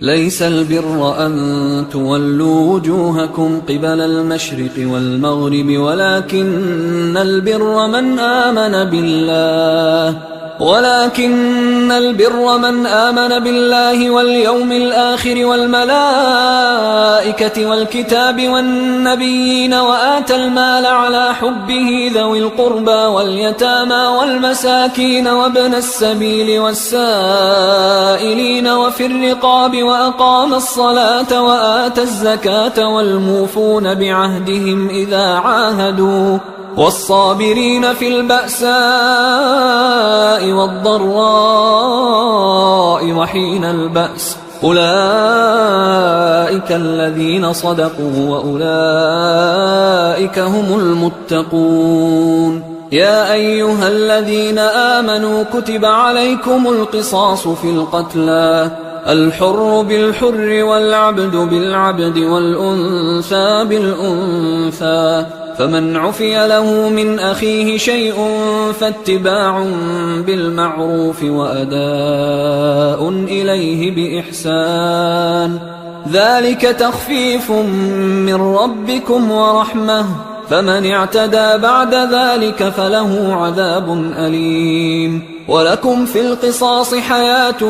ليس البر أن تولوا وجوهكم قبل المشرق والمغرب ولكن البر من آمن بالله واليوم الآخر والملائكة والكتاب والنبيين وآتى المال على حبه ذوي القربى واليتامى والمساكين وابن السبيل والسائلين وفي الرقاب وأقام الصلاة وآتى الزكاة والموفون بعهدهم إذا عاهدوا والصابرين في البأساء والضراء وحين البأس أولئك الذين صدقوا وأولئك هم المتقون يا أيها الذين آمنوا كتب عليكم القصاص في القتلى الحر بالحر والعبد بالعبد والأنثى بالأنثى فمن عفي له من أخيه شيء فاتباع بالمعروف وأداء إليه بإحسان ذلك تخفيف من ربكم ورحمة فمن اعتدى بعد ذلك فله عذاب أليم ولكم في القصاص حياة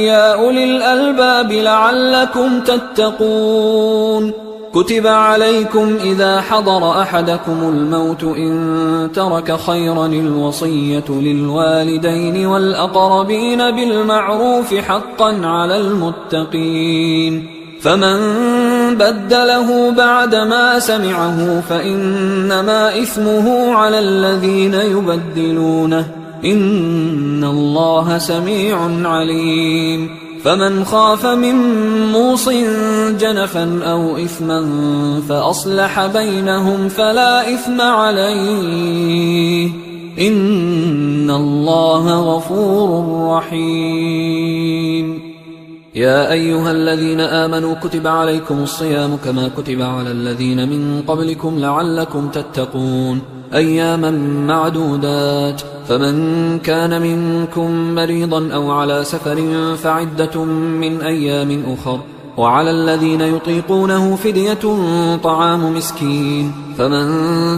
يا أولي الألباب لعلكم تتقون كتب عليكم إذا حضر أحدكم الموت إن ترك خيرا الوصية للوالدين والأقربين بالمعروف حقا على المتقين فمن بدله بعدما سمعه فإنما إثمه على الذين يبدلونه إن الله سميع عليم فمن خاف من موص جنفا أو إثما فأصلح بينهم فلا إثم عليه إن الله غفور رحيم. يا أيها الذين آمنوا كتب عليكم الصيام كما كتب على الذين من قبلكم لعلكم تتقون أياما معدودات، فمن كان منكم مريضا أو على سفر فعدة من أيام أخر، وعلى الذين يطيقونه فدية طعام مسكين، فمن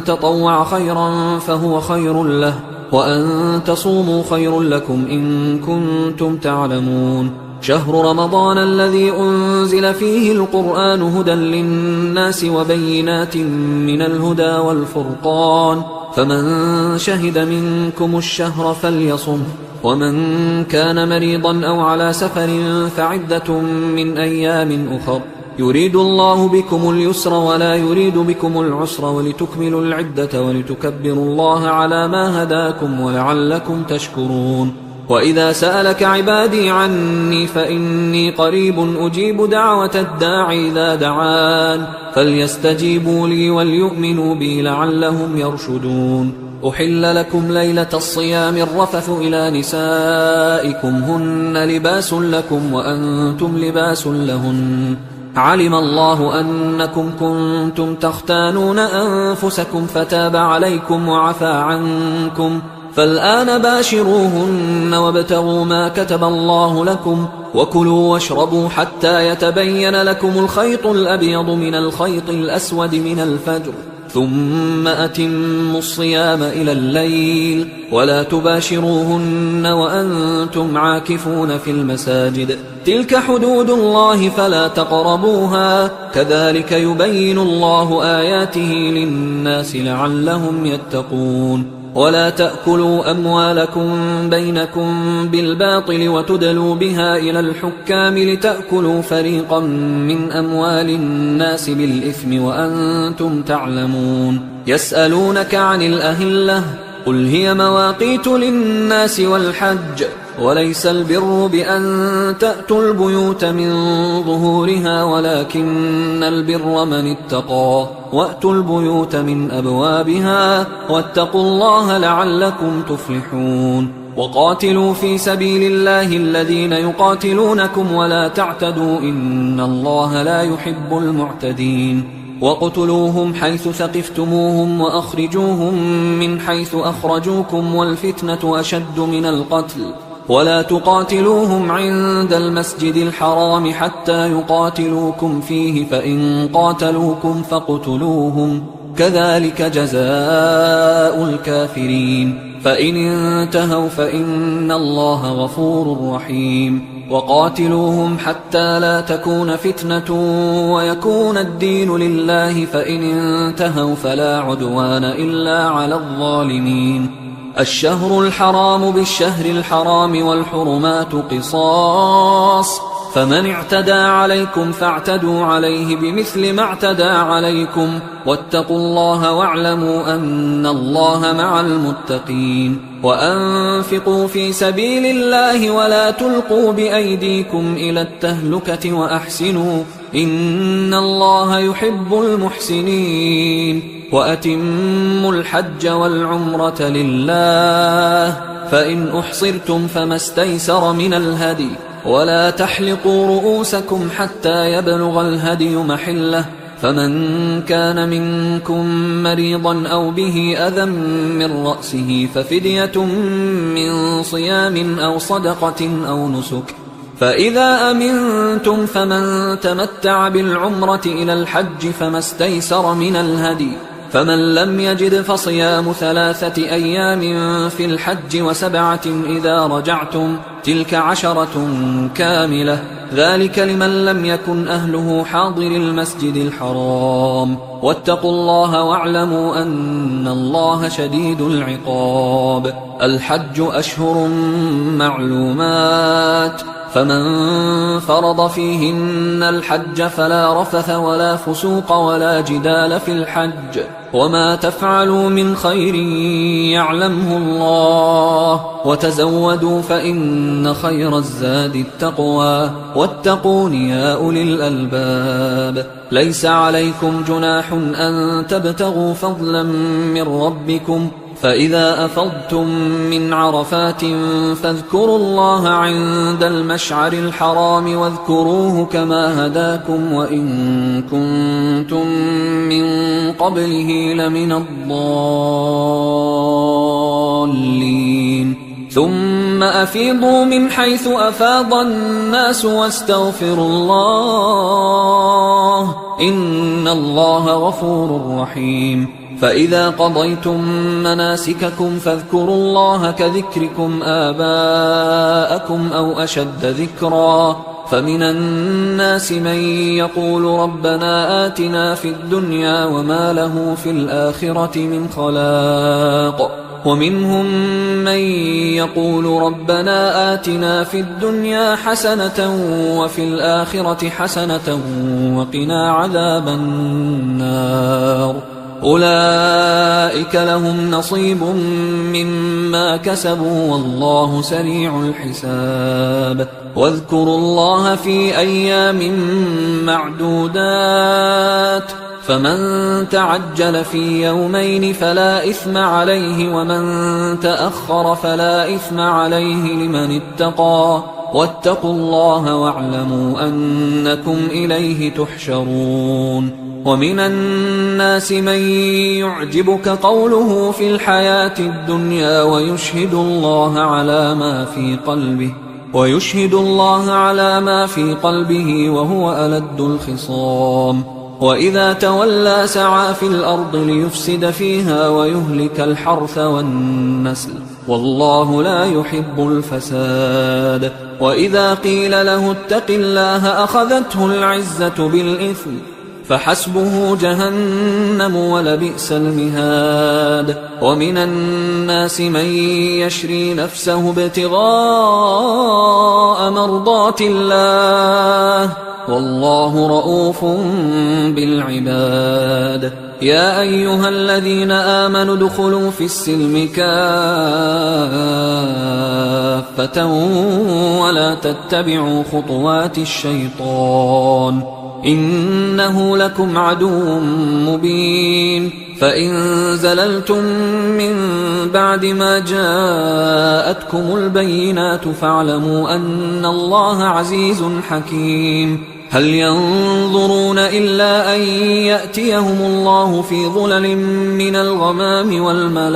تطوع خيرا فهو خير له، وأن تصوموا خير لكم إن كنتم تعلمون. شهر رمضان الذي أنزل فيه القرآن هدى للناس وبينات من الهدى والفرقان، فمن شهد منكم الشهر فليصمه، ومن كان مريضا أو على سفر فعدة من أيام أخر، يريد الله بكم اليسر ولا يريد بكم العسر ولتكملوا العدة ولتكبروا الله على ما هداكم ولعلكم تشكرون. وإذا سألك عبادي عني فإني قريب أجيب دعوة الداعي إذا دعان، فليستجيبوا لي وليؤمنوا بي لعلهم يرشدون. أحل لكم ليلة الصيام الرفث إلى نسائكم هن لباس لكم وأنتم لباس لهن، علم الله أنكم كنتم تختانون أنفسكم فتاب عليكم وعفى عنكم، فالآن باشروهن وابتغوا ما كتب الله لكم، وكلوا واشربوا حتى يتبين لكم الخيط الأبيض من الخيط الأسود من الفجر، ثم أتموا الصيام إلى الليل، ولا تباشروهن وأنتم عاكفون في المساجد، تلك حدود الله فلا تقربوها، كذلك يبين الله آياته للناس لعلهم يتقون. ولا تأكلوا أموالكم بينكم بالباطل وتدلوا بها إلى الحكام لتأكلوا فريقا من أموال الناس بالإثم وأنتم تعلمون. يسألونك عن الأهلة قل هي مواقيت للناس والحج، وليس البر بأن تأتوا البيوت من ظهورها ولكن البر من اتقى، وأتوا البيوت من أبوابها واتقوا الله لعلكم تفلحون. وقاتلوا في سبيل الله الذين يقاتلونكم ولا تعتدوا إن الله لا يحب المعتدين. وقتلوهم حيث ثقفتموهم وأخرجوهم من حيث أخرجوكم والفتنة أشد من القتل، ولا تقاتلوهم عند المسجد الحرام حتى يقاتلوكم فيه، فإن قاتلوكم فاقتلوهم، كذلك جزاء الكافرين، فإن انتهوا فإن الله غفور رحيم. وقاتلوهم حتى لا تكون فتنة ويكون الدين لله، فإن انتهوا فلا عدوان إلا على الظالمين. الشهر الحرام بالشهر الحرام والحرمات قصاص، فمن اعتدى عليكم فاعتدوا عليه بمثل ما اعتدى عليكم، واتقوا الله واعلموا أن الله مع المتقين. وأنفقوا في سبيل الله ولا تلقوا بأيديكم إلى التهلكة وأحسنوا إن الله يحب المحسنين. وأتموا الحج والعمرة لله، فإن أحصرتم فما استيسر من الهدي، ولا تحلقوا رؤوسكم حتى يبلغ الهدي محله، فمن كان منكم مريضا أو به أذى من رأسه ففدية من صيام أو صدقة أو نسك، فإذا أمنتم فمن تمتع بالعمرة إلى الحج فما استيسر من الهدي، فمن لم يجد فصيام 3 أيام في الحج و7 إذا رجعتم، تلك 10 كاملة، ذلك لمن لم يكن أهله حاضر المسجد الحرام. واتقوا الله واعلموا أن الله شديد العقاب. الحج أشهر معلومات، فمن فرض فيهن الحج فلا رفث ولا فسوق ولا جدال في الحج وما تفعلوا من خير يعلمه الله وتزودوا فإن خير الزاد التقوى واتقون يا أولي الألباب ليس عليكم جناح أن تبتغوا فضلا من ربكم فإذا أفضتم من عرفات فاذكروا الله عند المشعر الحرام واذكروه كما هداكم وإن كنتم من قبله لمن الضالين ثم أفيضوا من حيث أفاض الناس واستغفروا الله إن الله غفور رحيم فإذا قضيتم مناسككم فاذكروا الله كذكركم آباءكم أو أشد ذكرا فمن الناس من يقول ربنا آتنا في الدنيا وما له في الآخرة من خلاق ومنهم من يقول ربنا آتنا في الدنيا حسنة وفي الآخرة حسنة وقنا عذاب النار أولئك لهم نصيب مما كسبوا والله سريع الحساب واذكروا الله في أيام معدودات فمن تعجل في يومين فلا إثم عليه ومن تأخر فلا إثم عليه لمن اتقى واتقوا الله واعلموا أنكم إليه تحشرون ومن الناس من يعجبك قوله في الحياة الدنيا ويشهد الله على ما في قلبه وهو ألد الخصام وإذا تولى سعى في الأرض ليفسد فيها ويهلك الحرث والنسل والله لا يحب الفساد وإذا قيل له اتق الله أخذته العزة بالإثم فحسبه جهنم ولبئس المهاد ومن الناس من يشري نفسه ابتغاء مرضات الله والله رؤوف بالعباد يا أيها الذين آمنوا ادخلوا في السلم كافة ولا تتبعوا خطوات الشيطان إنه لكم عدو مبين فإن زللتم من بعد ما جاءتكم البينات فاعلموا أن الله عزيز حكيم هل ينظرون إلا أن يأتيهم الله في ظلل من الغمام والملائكة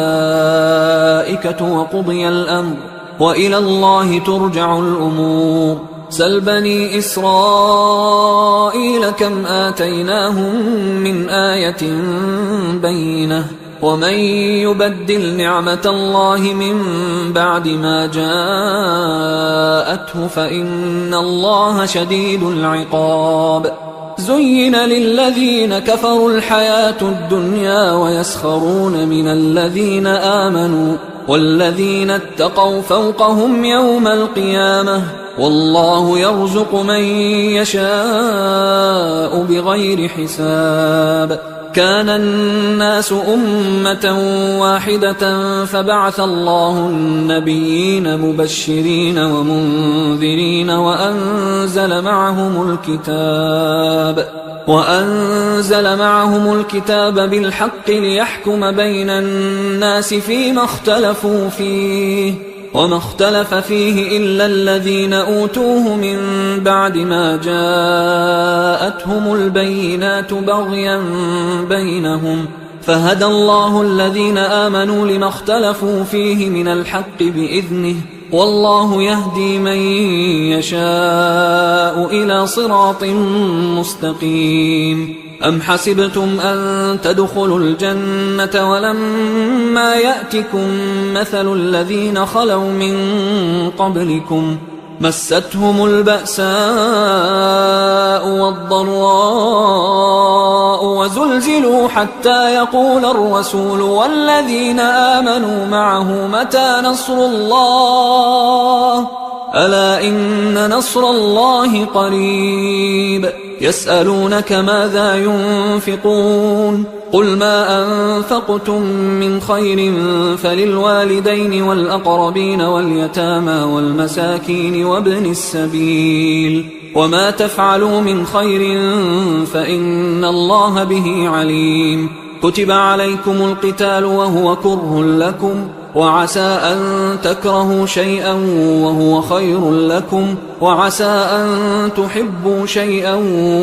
وقضي الأمر وإلى الله ترجع الأمور سل بني إسرائيل كم آتيناهم من آية بينة ومن يبدل نعمة الله من بعد ما جاءته فإن الله شديد العقاب زين للذين كفروا الحياة الدنيا ويسخرون من الذين آمنوا والذين اتقوا فوقهم يوم القيامة والله يرزق من يشاء بغير حساب كان الناس أمة واحدة فبعث الله النبيين مبشرين ومنذرين وأنزل معهم الكتاب بالحق ليحكم بين الناس فيما اختلفوا فيه وما اختلف فيه إلا الذين أوتوه من بعد ما جاءتهم البينات بغيا بينهم فهدى الله الذين آمنوا لما اختلفوا فيه من الحق بإذنه والله يهدي من يشاء إلى صراط مستقيم أم حسبتم أن تدخلوا الجنة ولما يأتكم مثل الذين خلوا من قبلكم مستهم البأساء والضراء وزلزلوا حتى يقول الرسول والذين آمنوا معه متى نصر الله ألا إن نصر الله قريب يسألونك ماذا ينفقون قل ما أنفقتم من خير فللوالدين والأقربين واليتامى والمساكين وابن السبيل وما تفعلوا من خير فإن الله به عليم كتب عليكم القتال وهو كره لكم وعسى أن تكرهوا شيئا وهو خير لكم وعسى أن تحبوا شيئا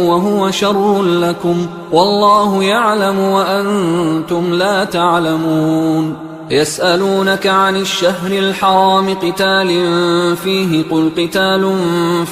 وهو شر لكم والله يعلم وأنتم لا تعلمون يسألونك عن الشهر الحرام قتال فيه قل قتال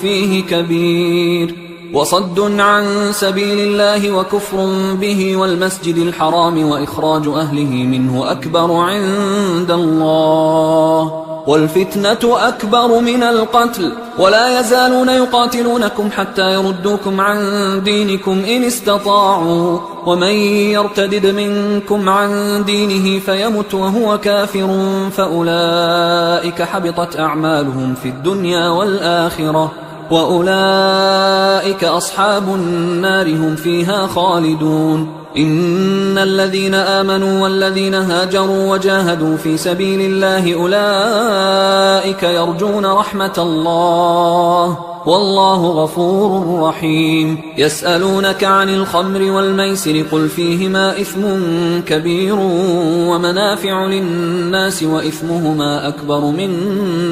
فيه كبير وصد عن سبيل الله وكفر به والمسجد الحرام وإخراج أهله منه أكبر عند الله والفتنة أكبر من القتل ولا يزالون يقاتلونكم حتى يردوكم عن دينكم إن استطاعوا ومن يرتدد منكم عن دينه فيمت وهو كافر فأولئك حبطت أعمالهم في الدنيا والآخرة وأولئك أصحاب النار هم فيها خالدون إن الذين آمنوا والذين هاجروا وجاهدوا في سبيل الله أولئك يرجون رحمة الله والله غفور رحيم يسألونك عن الخمر والميسر قل فيهما إثم كبير ومنافع للناس وإثمهما أكبر من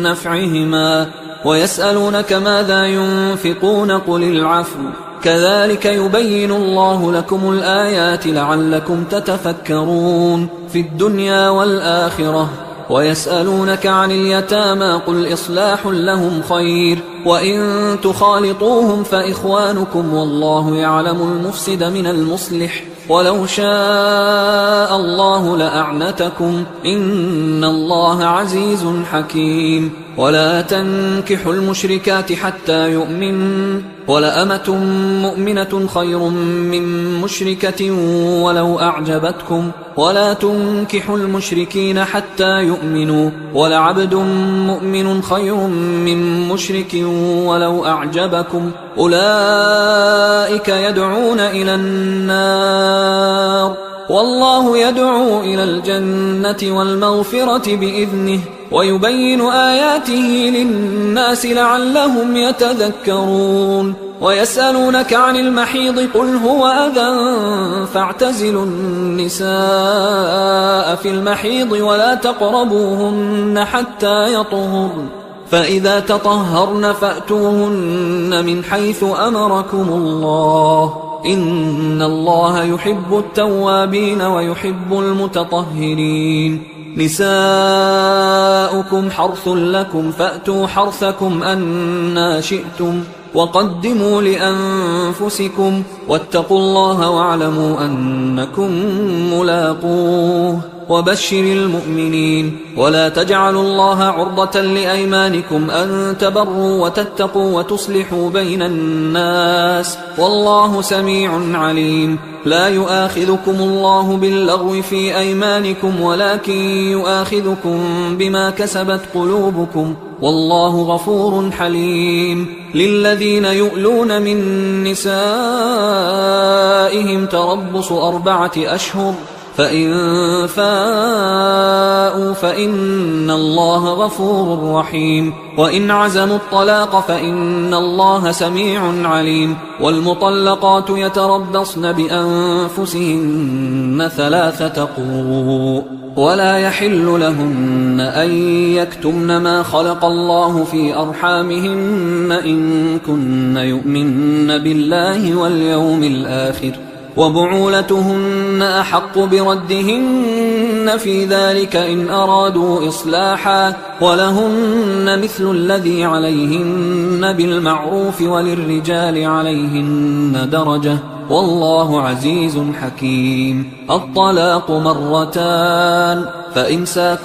نفعهما ويسألونك ماذا ينفقون قل العفو كذلك يبين الله لكم الآيات لعلكم تتفكرون في الدنيا والآخرة ويسألونك عن اليتامى قل إصلاح لهم خير وإن تخالطوهم فإخوانكم والله يعلم المفسد من المصلح ولو شاء الله لأعنتكم إن الله عزيز حكيم ولا تنكحوا المشركات حتى يؤمنوا ولأمة مؤمنة خير من مشركة ولو أعجبتكم ولا تنكحوا المشركين حتى يؤمنوا ولعبد مؤمن خير من مشرك ولو أعجبكم أولئك يدعون إلى النار والله يدعو إلى الجنة والمغفرة بإذنه ويبين آياته للناس لعلهم يتذكرون ويسألونك عن المحيض قل هو أذى فاعتزلوا النساء في المحيض ولا تقربوهن حتى يطهرن فإذا تطهرن فأتوهن من حيث أمركم الله إن الله يحب التوابين ويحب المتطهرين نساؤكم حرث لكم فأتوا حرثكم أنى شئتم وقدموا لأنفسكم واتقوا الله واعلموا أنكم ملاقوه وبشر المؤمنين ولا تجعلوا الله عرضة لأيمانكم أن تبروا وتتقوا وتصلحوا بين الناس والله سميع عليم لا يؤاخذكم الله باللغو في أيمانكم ولكن يؤاخذكم بما كسبت قلوبكم والله غفور حليم للذين يؤلون من نسائهم تربص 4 أشهر فإن فاءوا فإن الله غفور رحيم وإن عزموا الطلاق فإن الله سميع عليم والمطلقات يتربصن بأنفسهن 3 قروء ولا يحل لهن أن يكتمن ما خلق الله في أرحامهن إن كن يؤمن بالله واليوم الآخر وبعولتهن أحق بردهن في ذلك إن أرادوا إصلاحا ولهن مثل الذي عليهن بالمعروف وللرجال عليهن درجة والله عزيز حكيم الطلاق 2 فإمساك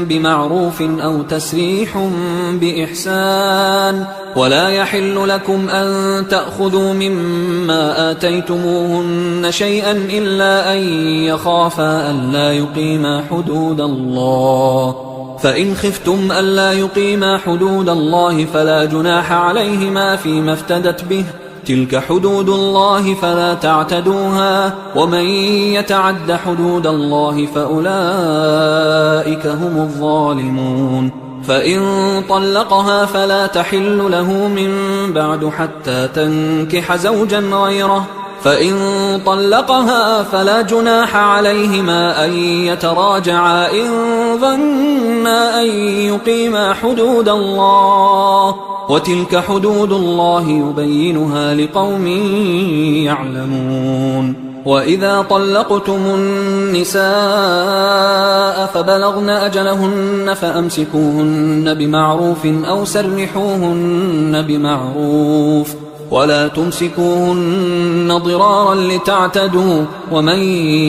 بمعروف أو تسريح بإحسان ولا يحل لكم أن تأخذوا مما آتيتموهن شيئا إلا أن يخافا ألا يقيما حدود الله فإن خفتم ألا يقيما حدود الله فلا جناح عليهما فيما افتدت به، تلك حدود الله فلا تعتدوها، ومن يتعد حدود الله فأولئك هم الظالمون. فإن طلقها فلا تحل له من بعد حتى تنكح زوجا غيره، فإن طلقها فلا جناح عليهما أن يتراجعا إن ظنا أن يقيما حدود الله، وتلك حدود الله يبينها لقوم يعلمون. وإذا طلقتم النساء فبلغن أجلهن فأمسكوهن بمعروف أو سرحوهن بمعروف، ولا تمسكوهن ضرارا لتعتدوا، ومن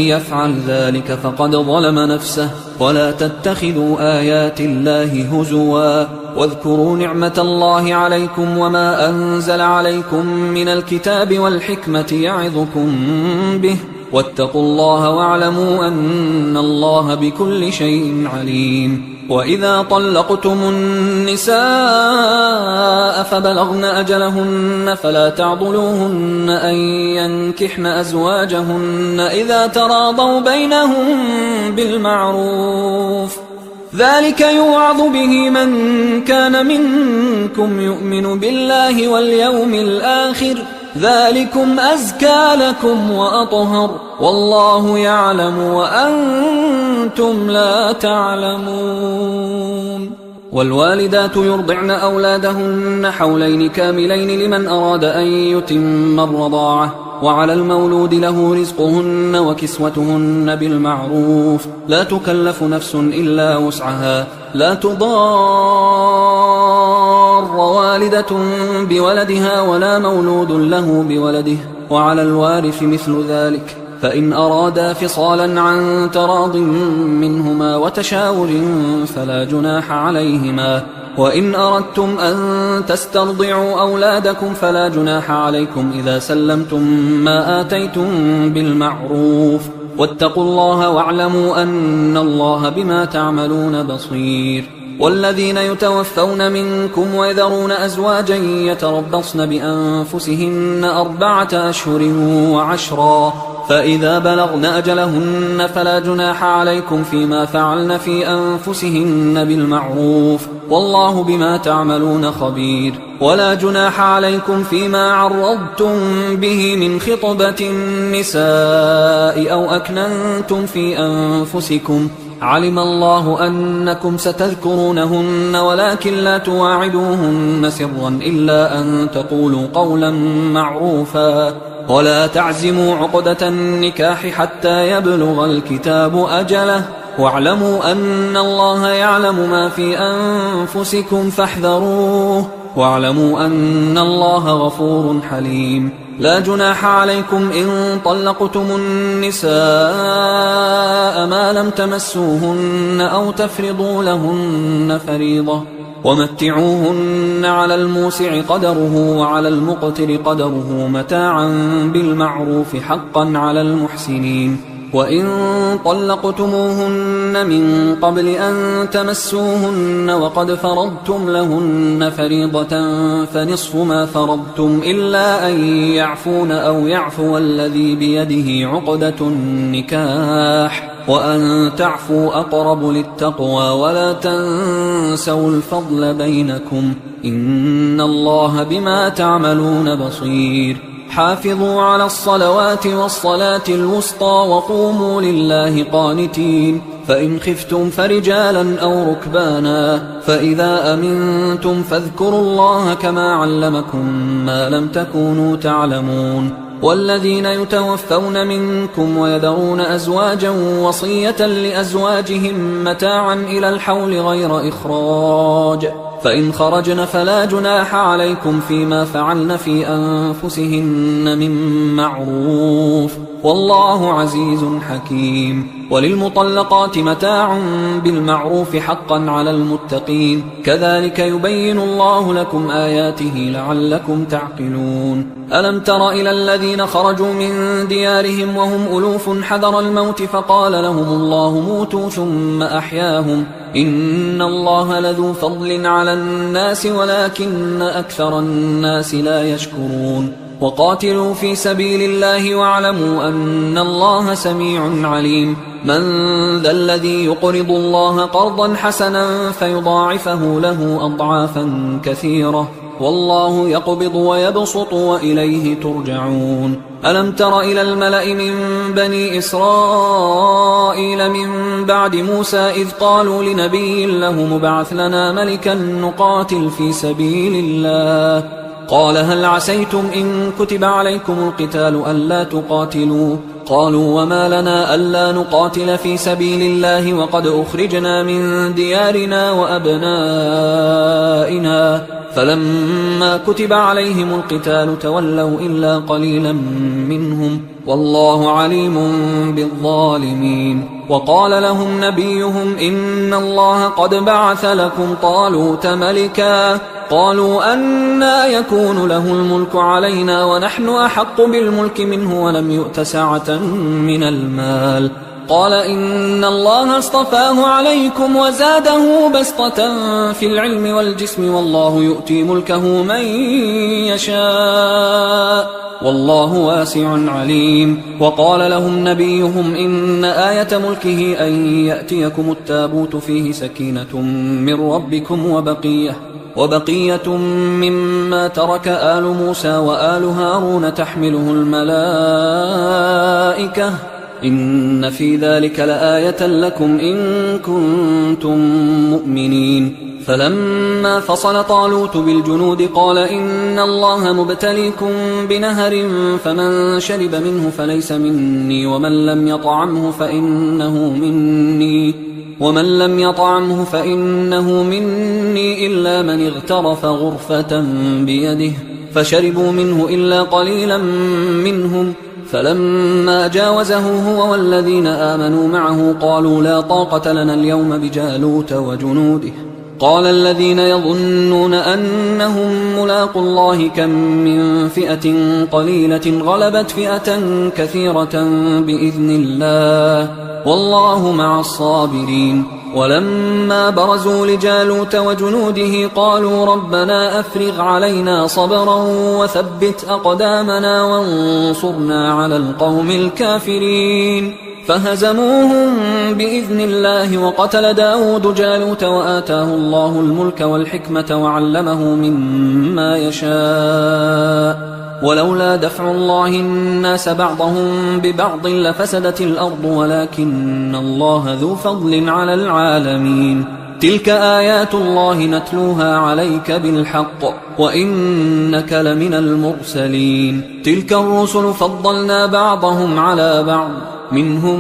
يفعل ذلك فقد ظلم نفسه. ولا تتخذوا آيات الله هزوا، واذكروا نعمة الله عليكم وما أنزل عليكم من الكتاب والحكمة يعظكم به، واتقوا الله واعلموا أن الله بكل شيء عليم. وإذا طلقتم النساء فبلغن أجلهن فلا تعضلوهن أن ينكحن أزواجهن إذا تراضوا بينهم بالمعروف، ذلك يوعظ به من كان منكم يؤمن بالله واليوم الآخر، ذلكم أزكى لكم وأطهر، والله يعلم وأنتم لا تعلمون. والوالدات يرضعن أولادهن حولين كاملين لمن أراد أن يتم الرضاعة، وعلى المولود له رزقهن وكسوتهن بالمعروف، لا تكلف نفس إلا وسعها، لا تضار والدة بولدها ولا مولود له بولده، وعلى الوارث مثل ذلك، فإن أرادا فصالا عن تراض منهما وتشاور فلا جناح عليهما. وإن أردتم أن تسترضعوا أولادكم فلا جناح عليكم إذا سلمتم ما آتيتم بالمعروف، واتقوا الله واعلموا أن الله بما تعملون بصير. والذين يتوفون منكم ويذرون أزواجا يتربصن بأنفسهن 4 أشهر وعشرا، فإذا بلغن أجلهن فلا جناح عليكم فيما فعلن في أنفسهن بالمعروف، والله بما تعملون خبير. ولا جناح عليكم فيما عرضتم به من خطبة النساء أو أكننتم في أنفسكم، علم الله أنكم ستذكرونهن ولكن لا تواعدوهن سرا إلا أن تقولوا قولا معروفا، ولا تعزموا عقدة النكاح حتى يبلغ الكتاب أجله، واعلموا أن الله يعلم ما في أنفسكم فاحذروه، واعلموا أن الله غفور حليم. لا جناح عليكم إن طلقتم النساء ما لم تمسوهن أو تفرضوا لهن فريضة، ومتعوهن على الموسع قدره وعلى المقتر قدره متاعا بالمعروف حقا على المحسنين. وإن طلقتموهن من قبل أن تمسوهن وقد فرضتم لهن فريضة فنصف ما فرضتم إلا أن يعفون أو يعفو الذي بيده عقدة النكاح، وأن تعفوا أقرب للتقوى، ولا تنسوا الفضل بينكم، إن الله بما تعملون بصير. حافظوا على الصلوات والصلاة الوسطى وقوموا لله قانتين، فإن خفتم فرجالا أو ركبانا، فإذا أمنتم فاذكروا الله كما علمكم ما لم تكونوا تعلمون. والذين يتوفون منكم ويذرون أزواجا وصية لأزواجهم متاعا إلى الحول غير إخراج، فإن خرجن فلا جناح عليكم فيما فعلن في أنفسهن من معروف، والله عزيز حكيم. وللمطلقات متاع بالمعروف حقا على المتقين، كذلك يبين الله لكم آياته لعلكم تعقلون. ألم تر إلى الذين خرجوا من ديارهم وهم ألوف حذر الموت فقال لهم الله موتوا ثم أحياهم، إن الله لذو فضل على الناس ولكن أكثر الناس لا يشكرون وقاتلوا في سبيل الله واعلموا أن الله سميع عليم من ذا الذي يقرض الله قرضا حسنا فيضاعفه له أضعافا كثيرة والله يقبض ويبسط وإليه ترجعون ألم تر إلى الملأ من بني إسرائيل من بعد موسى إذ قالوا لنبي له مبعث لنا ملكا نقاتل في سبيل الله قال هل عسيتم إن كتب عليكم القتال ألا تقاتلوا قالوا وما لنا ألا نقاتل في سبيل الله وقد أخرجنا من ديارنا وأبنائنا فلما كتب عليهم القتال تولوا إلا قليلا منهم والله عليم بالظالمين وقال لهم نبيهم إن الله قد بعث لكم طالوت ملكا قالوا أنى يكون له الملك علينا ونحن أحق بالملك منه ولم يؤت سعة من المال قال إن الله اصطفاه عليكم وزاده بسطة في العلم والجسم والله يؤتي ملكه من يشاء والله واسع عليم وقال لهم نبيهم إن آية ملكه أن يأتيكم التابوت فيه سكينة من ربكم وبقية مما ترك آل موسى وآل هارون تحمله الملائكة إن في ذلك لآية لكم إن كنتم مؤمنين فلما فصل طالوت بالجنود قال إن الله مبتليكم بنهر فمن شرب منه فليس مني ومن لم يطعمه فإنه مني إلا من اغترف غرفة بيده فشربوا منه إلا قليلا منهم فلما جاوزه هو والذين آمنوا معه قالوا لا طاقة لنا اليوم بجالوت وجنوده قال الذين يظنون أنهم ملاقوا الله كم من فئة قليلة غلبت فئة كثيرة بإذن الله والله مع الصابرين ولما برزوا لجالوت وجنوده قالوا ربنا أفرغ علينا صبرا وثبت أقدامنا وانصرنا على القوم الكافرين فهزموهم بإذن الله وقتل داود جالوت وآتاه الله الملك والحكمة وعلمه مما يشاء ولولا دفع الله الناس بعضهم ببعض لفسدت الأرض ولكن الله ذو فضل على العالمين تلك آيات الله نتلوها عليك بالحق وإنك لمن المرسلين تلك الرسل فضلنا بعضهم على بعض منهم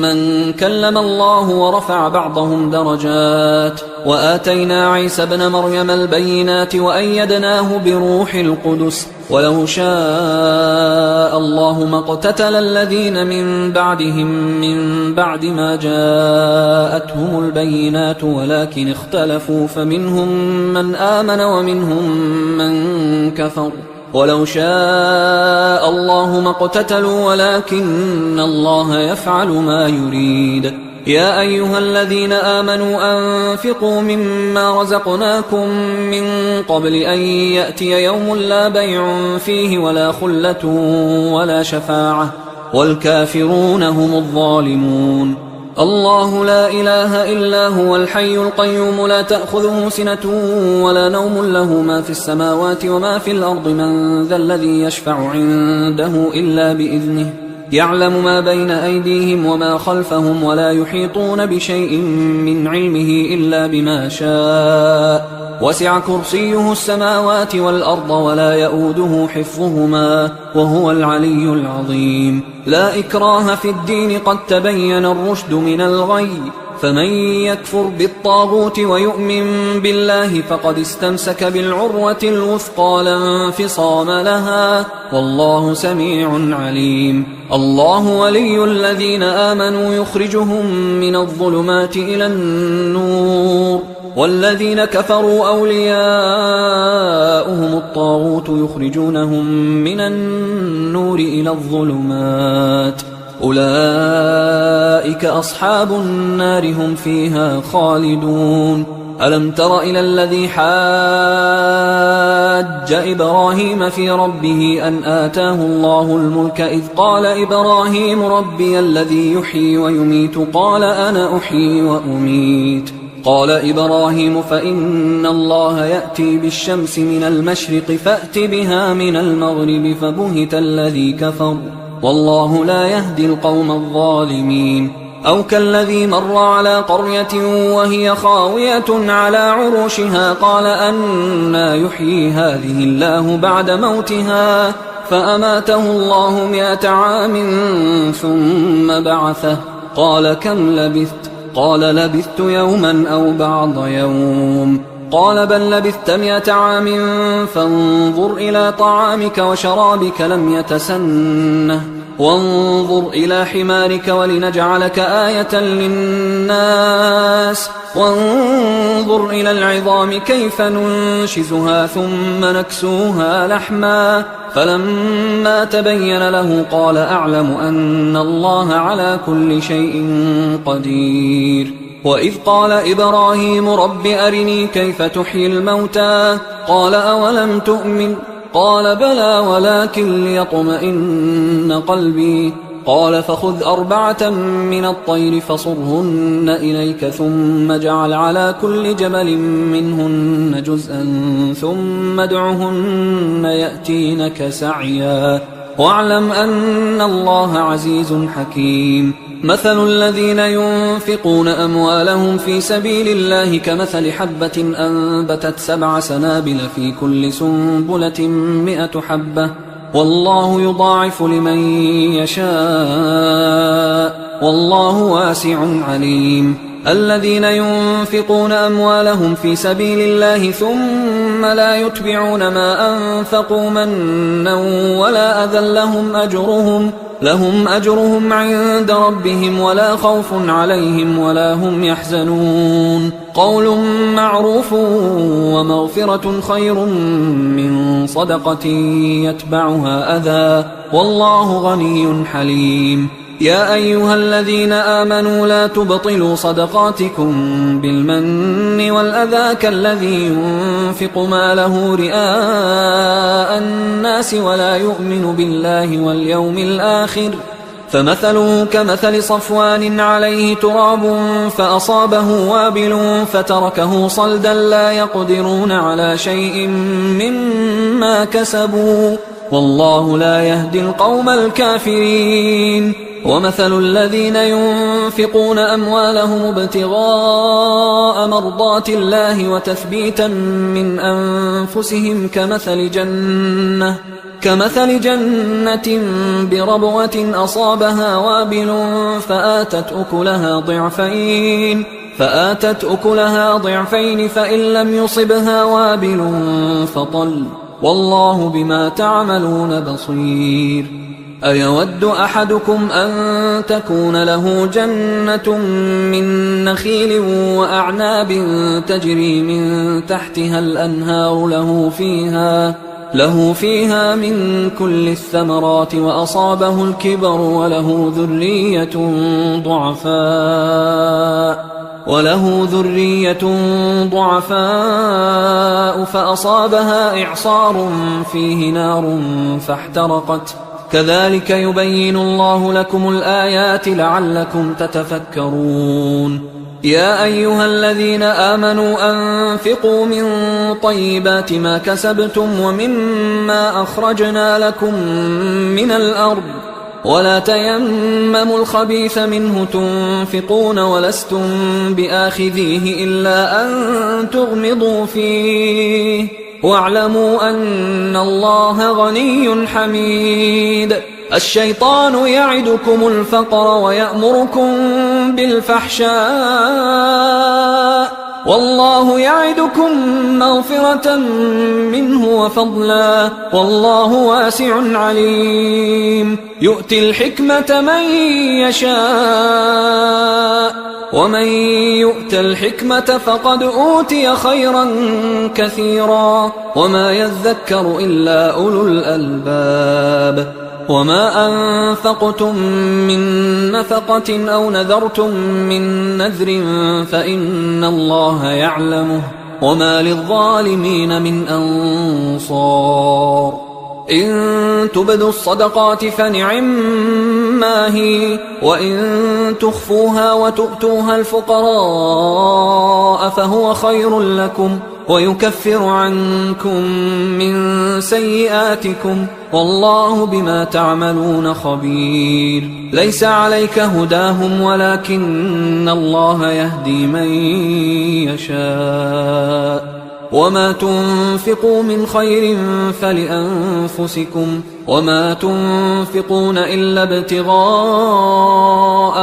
من كلم الله ورفع بعضهم درجات وآتينا عيسى ابن مريم البينات وأيدناه بروح القدس ولو شاء الله ما اقتتل الذين من بعدهم من بعد ما جاءتهم البينات ولكن اختلفوا فمنهم من آمن ومنهم من كفر ولو شاء الله ما اقتتلوا ولكن الله يفعل ما يريد يا أيها الذين آمنوا أنفقوا مما رزقناكم من قبل أن يأتي يوم لا بيع فيه ولا خلة ولا شفاعة والكافرون هم الظالمون الله لا إله إلا هو الحي القيوم لا تأخذه سنة ولا نوم له ما في السماوات وما في الأرض من ذا الذي يشفع عنده إلا بإذنه يعلم ما بين أيديهم وما خلفهم ولا يحيطون بشيء من علمه إلا بما شاء وسع كرسيه السماوات والأرض ولا يؤوده حفظهما وهو العلي العظيم لا إكراه في الدين قد تبين الرشد من الغي فمن يكفر بالطاغوت ويؤمن بالله فقد استمسك بالعروة الوثقى لا انفصام لها والله سميع عليم الله ولي الذين آمنوا يخرجهم من الظلمات إلى النور والذين كفروا أولياؤهم الطاغوت يخرجونهم من النور إلى الظلمات أولئك أصحاب النار هم فيها خالدون. ألم تر إلى الذي حاج إبراهيم في ربه أن آتاه الله الملك إذ قال إبراهيم ربي الذي يحيي ويميت قال أنا أحيي وأميت. قال إبراهيم فإن الله يأتي بالشمس من المشرق فأت بها من المغرب فبهت الذي كفر والله لا يهدي القوم الظالمين. أو كالذي مر على قرية وهي خاوية على عروشها قال أنى يحيي هذه الله بعد موتها فأماته الله 100 عام ثم بعثه قال كم لبثت؟ قال لبثت يوما أو بعض يوم. قال بل لبثت 100 عام فانظر إلى طعامك وشرابك لم يتسنه وانظر إلى حمارك ولنجعلك آية للناس وانظر إلى العظام كيف ننشزها ثم نكسوها لحما فلما تبين له قال أعلم أن الله على كل شيء قدير. وإذ قال إبراهيم رب أرني كيف تحيي الموتى قال أولم تؤمن قال بلى ولكن ليطمئن قلبي قال فخذ 4 من الطير فصرهن إليك ثم اجعل على كل جبل منهن جزءا ثم ادعهن يأتينك سعيا واعلم أن الله عزيز حكيم. مثل الذين ينفقون أموالهم في سبيل الله كمثل حبة أنبتت 7 سنابل في كل سنبلة 100 حبة والله يضاعف لمن يشاء والله واسع عليم. الذين ينفقون أموالهم في سبيل الله ثم لا يتبعون ما أنفقوا منا ولا أذى لهم أجرهم عند ربهم ولا خوف عليهم ولا هم يحزنون. قول معروف ومغفرة خير من صدقة يتبعها أذى والله غني حليم. يا أيها الذين آمنوا لا تبطلوا صدقاتكم بالمن والأذى كالذي ينفق ماله رئاء الناس ولا يؤمن بالله واليوم الآخر فمثله كمثل صفوان عليه تراب فأصابه وابل فتركه صلدا لا يقدرون على شيء مما كسبوا والله لا يهدي القوم الكافرين. ومثل الذين ينفقون أموالهم ابتغاء مرضات الله وتثبيتا من أنفسهم كمثل جنة بربوة أصابها وابل فآتت أكلها ضعفين فإن لم يصبها وابل فطل والله بما تعملون بصير. أيود أحدكم أن تكون له جنة من نخيل وأعناب تجري من تحتها الأنهار له فيها من كل الثمرات وأصابه الكبر وله ذرية ضعفاء فأصابها إعصار فيه نار فاحترقت كذلك يبين الله لكم الآيات لعلكم تتفكرون. يا أيها الذين آمنوا أنفقوا من طيبات ما كسبتم ومما أخرجنا لكم من الأرض ولا تيمموا الخبيث منه تنفقون ولستم بآخذيه إلا أن تغمضوا فيه واعلموا أن الله غني حميد. الشيطان يعدكم الفقر ويأمركم بالفحشاء والله يعدكم مغفرة منه وفضلا والله واسع عليم. يؤتي الحكمة من يشاء ومن يؤت الحكمة فقد أوتي خيرا كثيرا وما يذكر إلا أولو الألباب. وما أنفقتم من نفقة أو نذرتم من نذر فإن الله يعلمه وما للظالمين من أنصار إن تبدوا الصدقات فنعما هي وإن تخفوها وتؤتوها الفقراء فهو خير لكم ويكفر عنكم من سيئاتكم والله بما تعملون خبير ليس عليك هداهم ولكن الله يهدي من يشاء وما تنفقوا من خير فلأنفسكم وما تنفقون إلا ابتغاء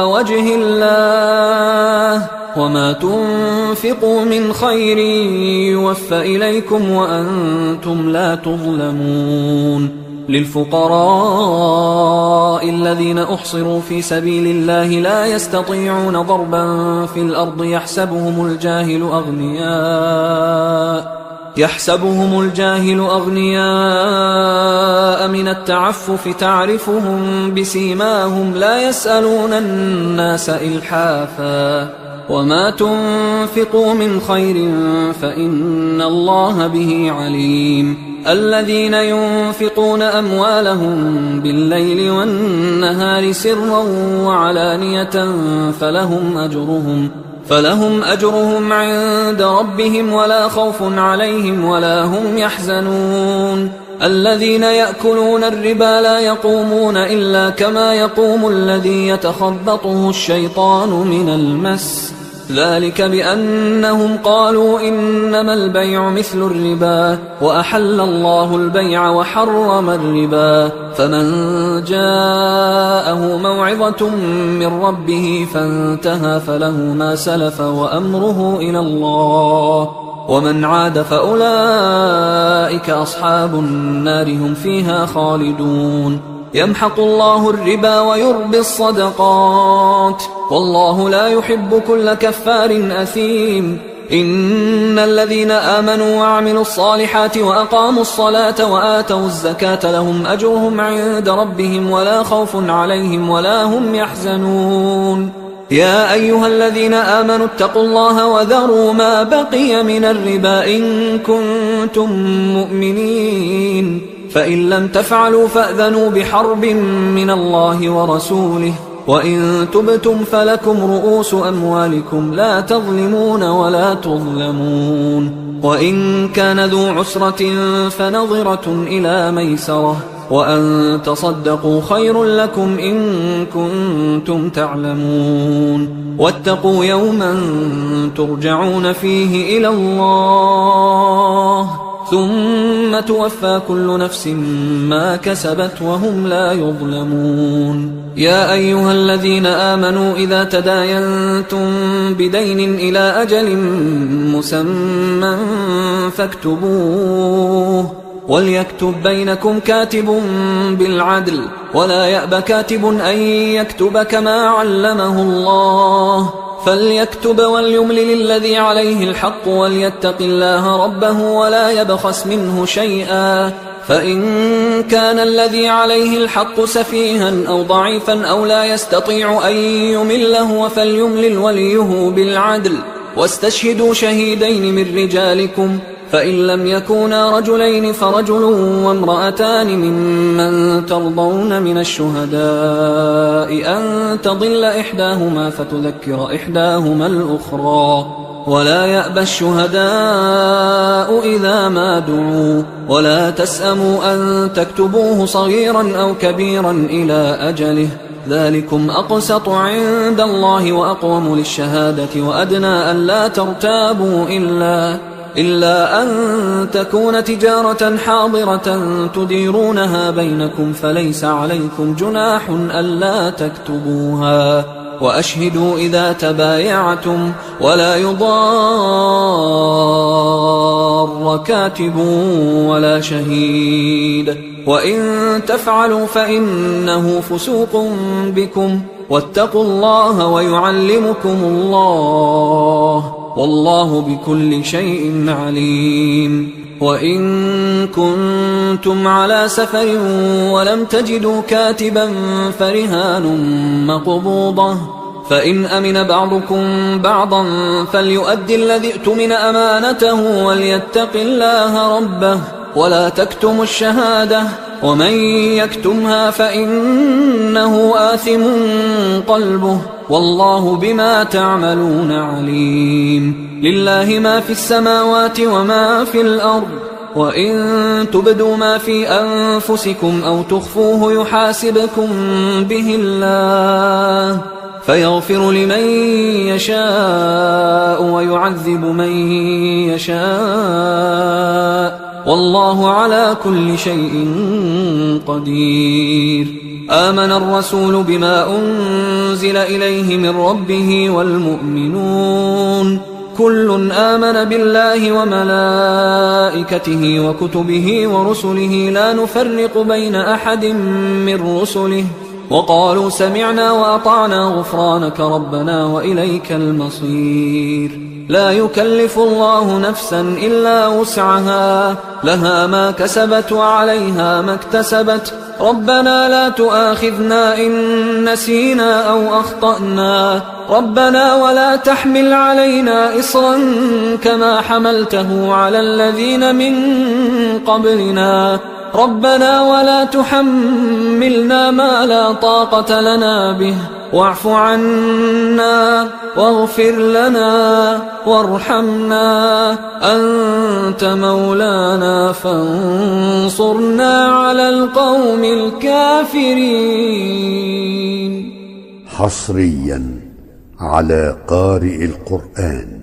وجه الله وما تنفقوا من خير يوفى إليكم وأنتم لا تظلمون للفقراء الذين أحصروا في سبيل الله لا يستطيعون ضربا في الأرض يحسبهم الجاهل أغنياء من التعفف تعرفهم بسيماهم لا يسألون الناس إلحافا وما تنفقوا من خير فإن الله به عليم الذين ينفقون أموالهم بالليل والنهار سرا وعلانية فلهم أجرهم عند ربهم ولا خوف عليهم ولا هم يحزنون الذين يأكلون الربا لا يقومون إلا كما يقوم الذي يتخبطه الشيطان من المس ذلك بأنهم قالوا إنما البيع مثل الربا وأحل الله البيع وحرم الربا فمن جاءه موعظة من ربه فانتهى فله ما سلف وأمره إلى الله ومن عاد فأولئك أصحاب النار هم فيها خالدون يمحق الله الربا ويربي الصدقات والله لا يحب كل كفار أثيم إن الذين آمنوا وعملوا الصالحات وأقاموا الصلاة وآتوا الزكاة لهم أجرهم عند ربهم ولا خوف عليهم ولا هم يحزنون يا أيها الذين آمنوا اتقوا الله وذروا ما بقي من الربا إن كنتم مؤمنين فإن لم تفعلوا فأذنوا بحرب من الله ورسوله وإن تبتم فلكم رؤوس أموالكم لا تظلمون ولا تظلمون وإن كان ذو عسرة فنظرة إلى ميسرة وأن تصدقوا خير لكم إن كنتم تعلمون واتقوا يوما ترجعون فيه إلى الله ثم توفى كل نفس ما كسبت وهم لا يظلمون يا أيها الذين آمنوا إذا تداينتم بدين إلى أجل مسمى فاكتبوه وليكتب بينكم كاتب بالعدل ولا يأب كاتب أن يكتب كما علمه الله فليكتب وليملل الذي عليه الحق وليتق الله ربه ولا يبخس منه شيئا فإن كان الذي عليه الحق سفيها أو ضعيفا أو لا يستطيع أن يمله فليملل وليه بالعدل واستشهدوا شهيدين من رجالكم فإن لم يكونا رجلين فرجل وامرأتان ممن ترضون من الشهداء أن تضل إحداهما فتذكر إحداهما الأخرى ولا يأبى الشهداء إذا ما دعوا ولا تسأموا أن تكتبوه صغيرا أو كبيرا إلى أجله ذلكم أقسط عند الله وأقوم للشهادة وأدنى أن لا ترتابوا إلا أن تكون تجارة حاضرة تديرونها بينكم فليس عليكم جناح ألا تكتبوها وأشهدوا إذا تبايعتم ولا يضار كاتب ولا شهيد وإن تفعلوا فإنه فسوق بكم واتقوا الله ويعلمكم الله والله بكل شيء عليم وإن كنتم على سفر ولم تجدوا كاتبا فرهان مقبوضة، فإن أمن بعضكم بعضا فليؤدي الذي اؤتمن أمانته وليتق الله ربه ولا تكتموا الشهادة، ومن يكتمها فإنه آثم قلبه والله بما تعملون عليم. لله ما في السماوات وما في الأرض، وإن تبدوا ما في أنفسكم أو تخفوه يحاسبكم به الله فيغفر لمن يشاء ويعذب من يشاء والله على كل شيء قدير. آمن الرسول بما أنزل إليه من ربه والمؤمنون كل آمن بالله وملائكته وكتبه ورسله لا نفرق بين أحد من رسله وقالوا سمعنا وأطعنا غفرانك ربنا وإليك المصير. لا يكلف الله نفسا إلا وسعها، لها ما كسبت وعليها ما اكتسبت. ربنا لا تؤاخذنا إن نسينا أو أخطأنا، ربنا ولا تحمل علينا إصرا كما حملته على الذين من قبلنا، ربنا ولا تحملنا ما لا طاقة لنا به واعف عنا واغفر لنا وارحمنا أنت مولانا فانصرنا على القوم الكافرين. حصريا على قارئ القرآن.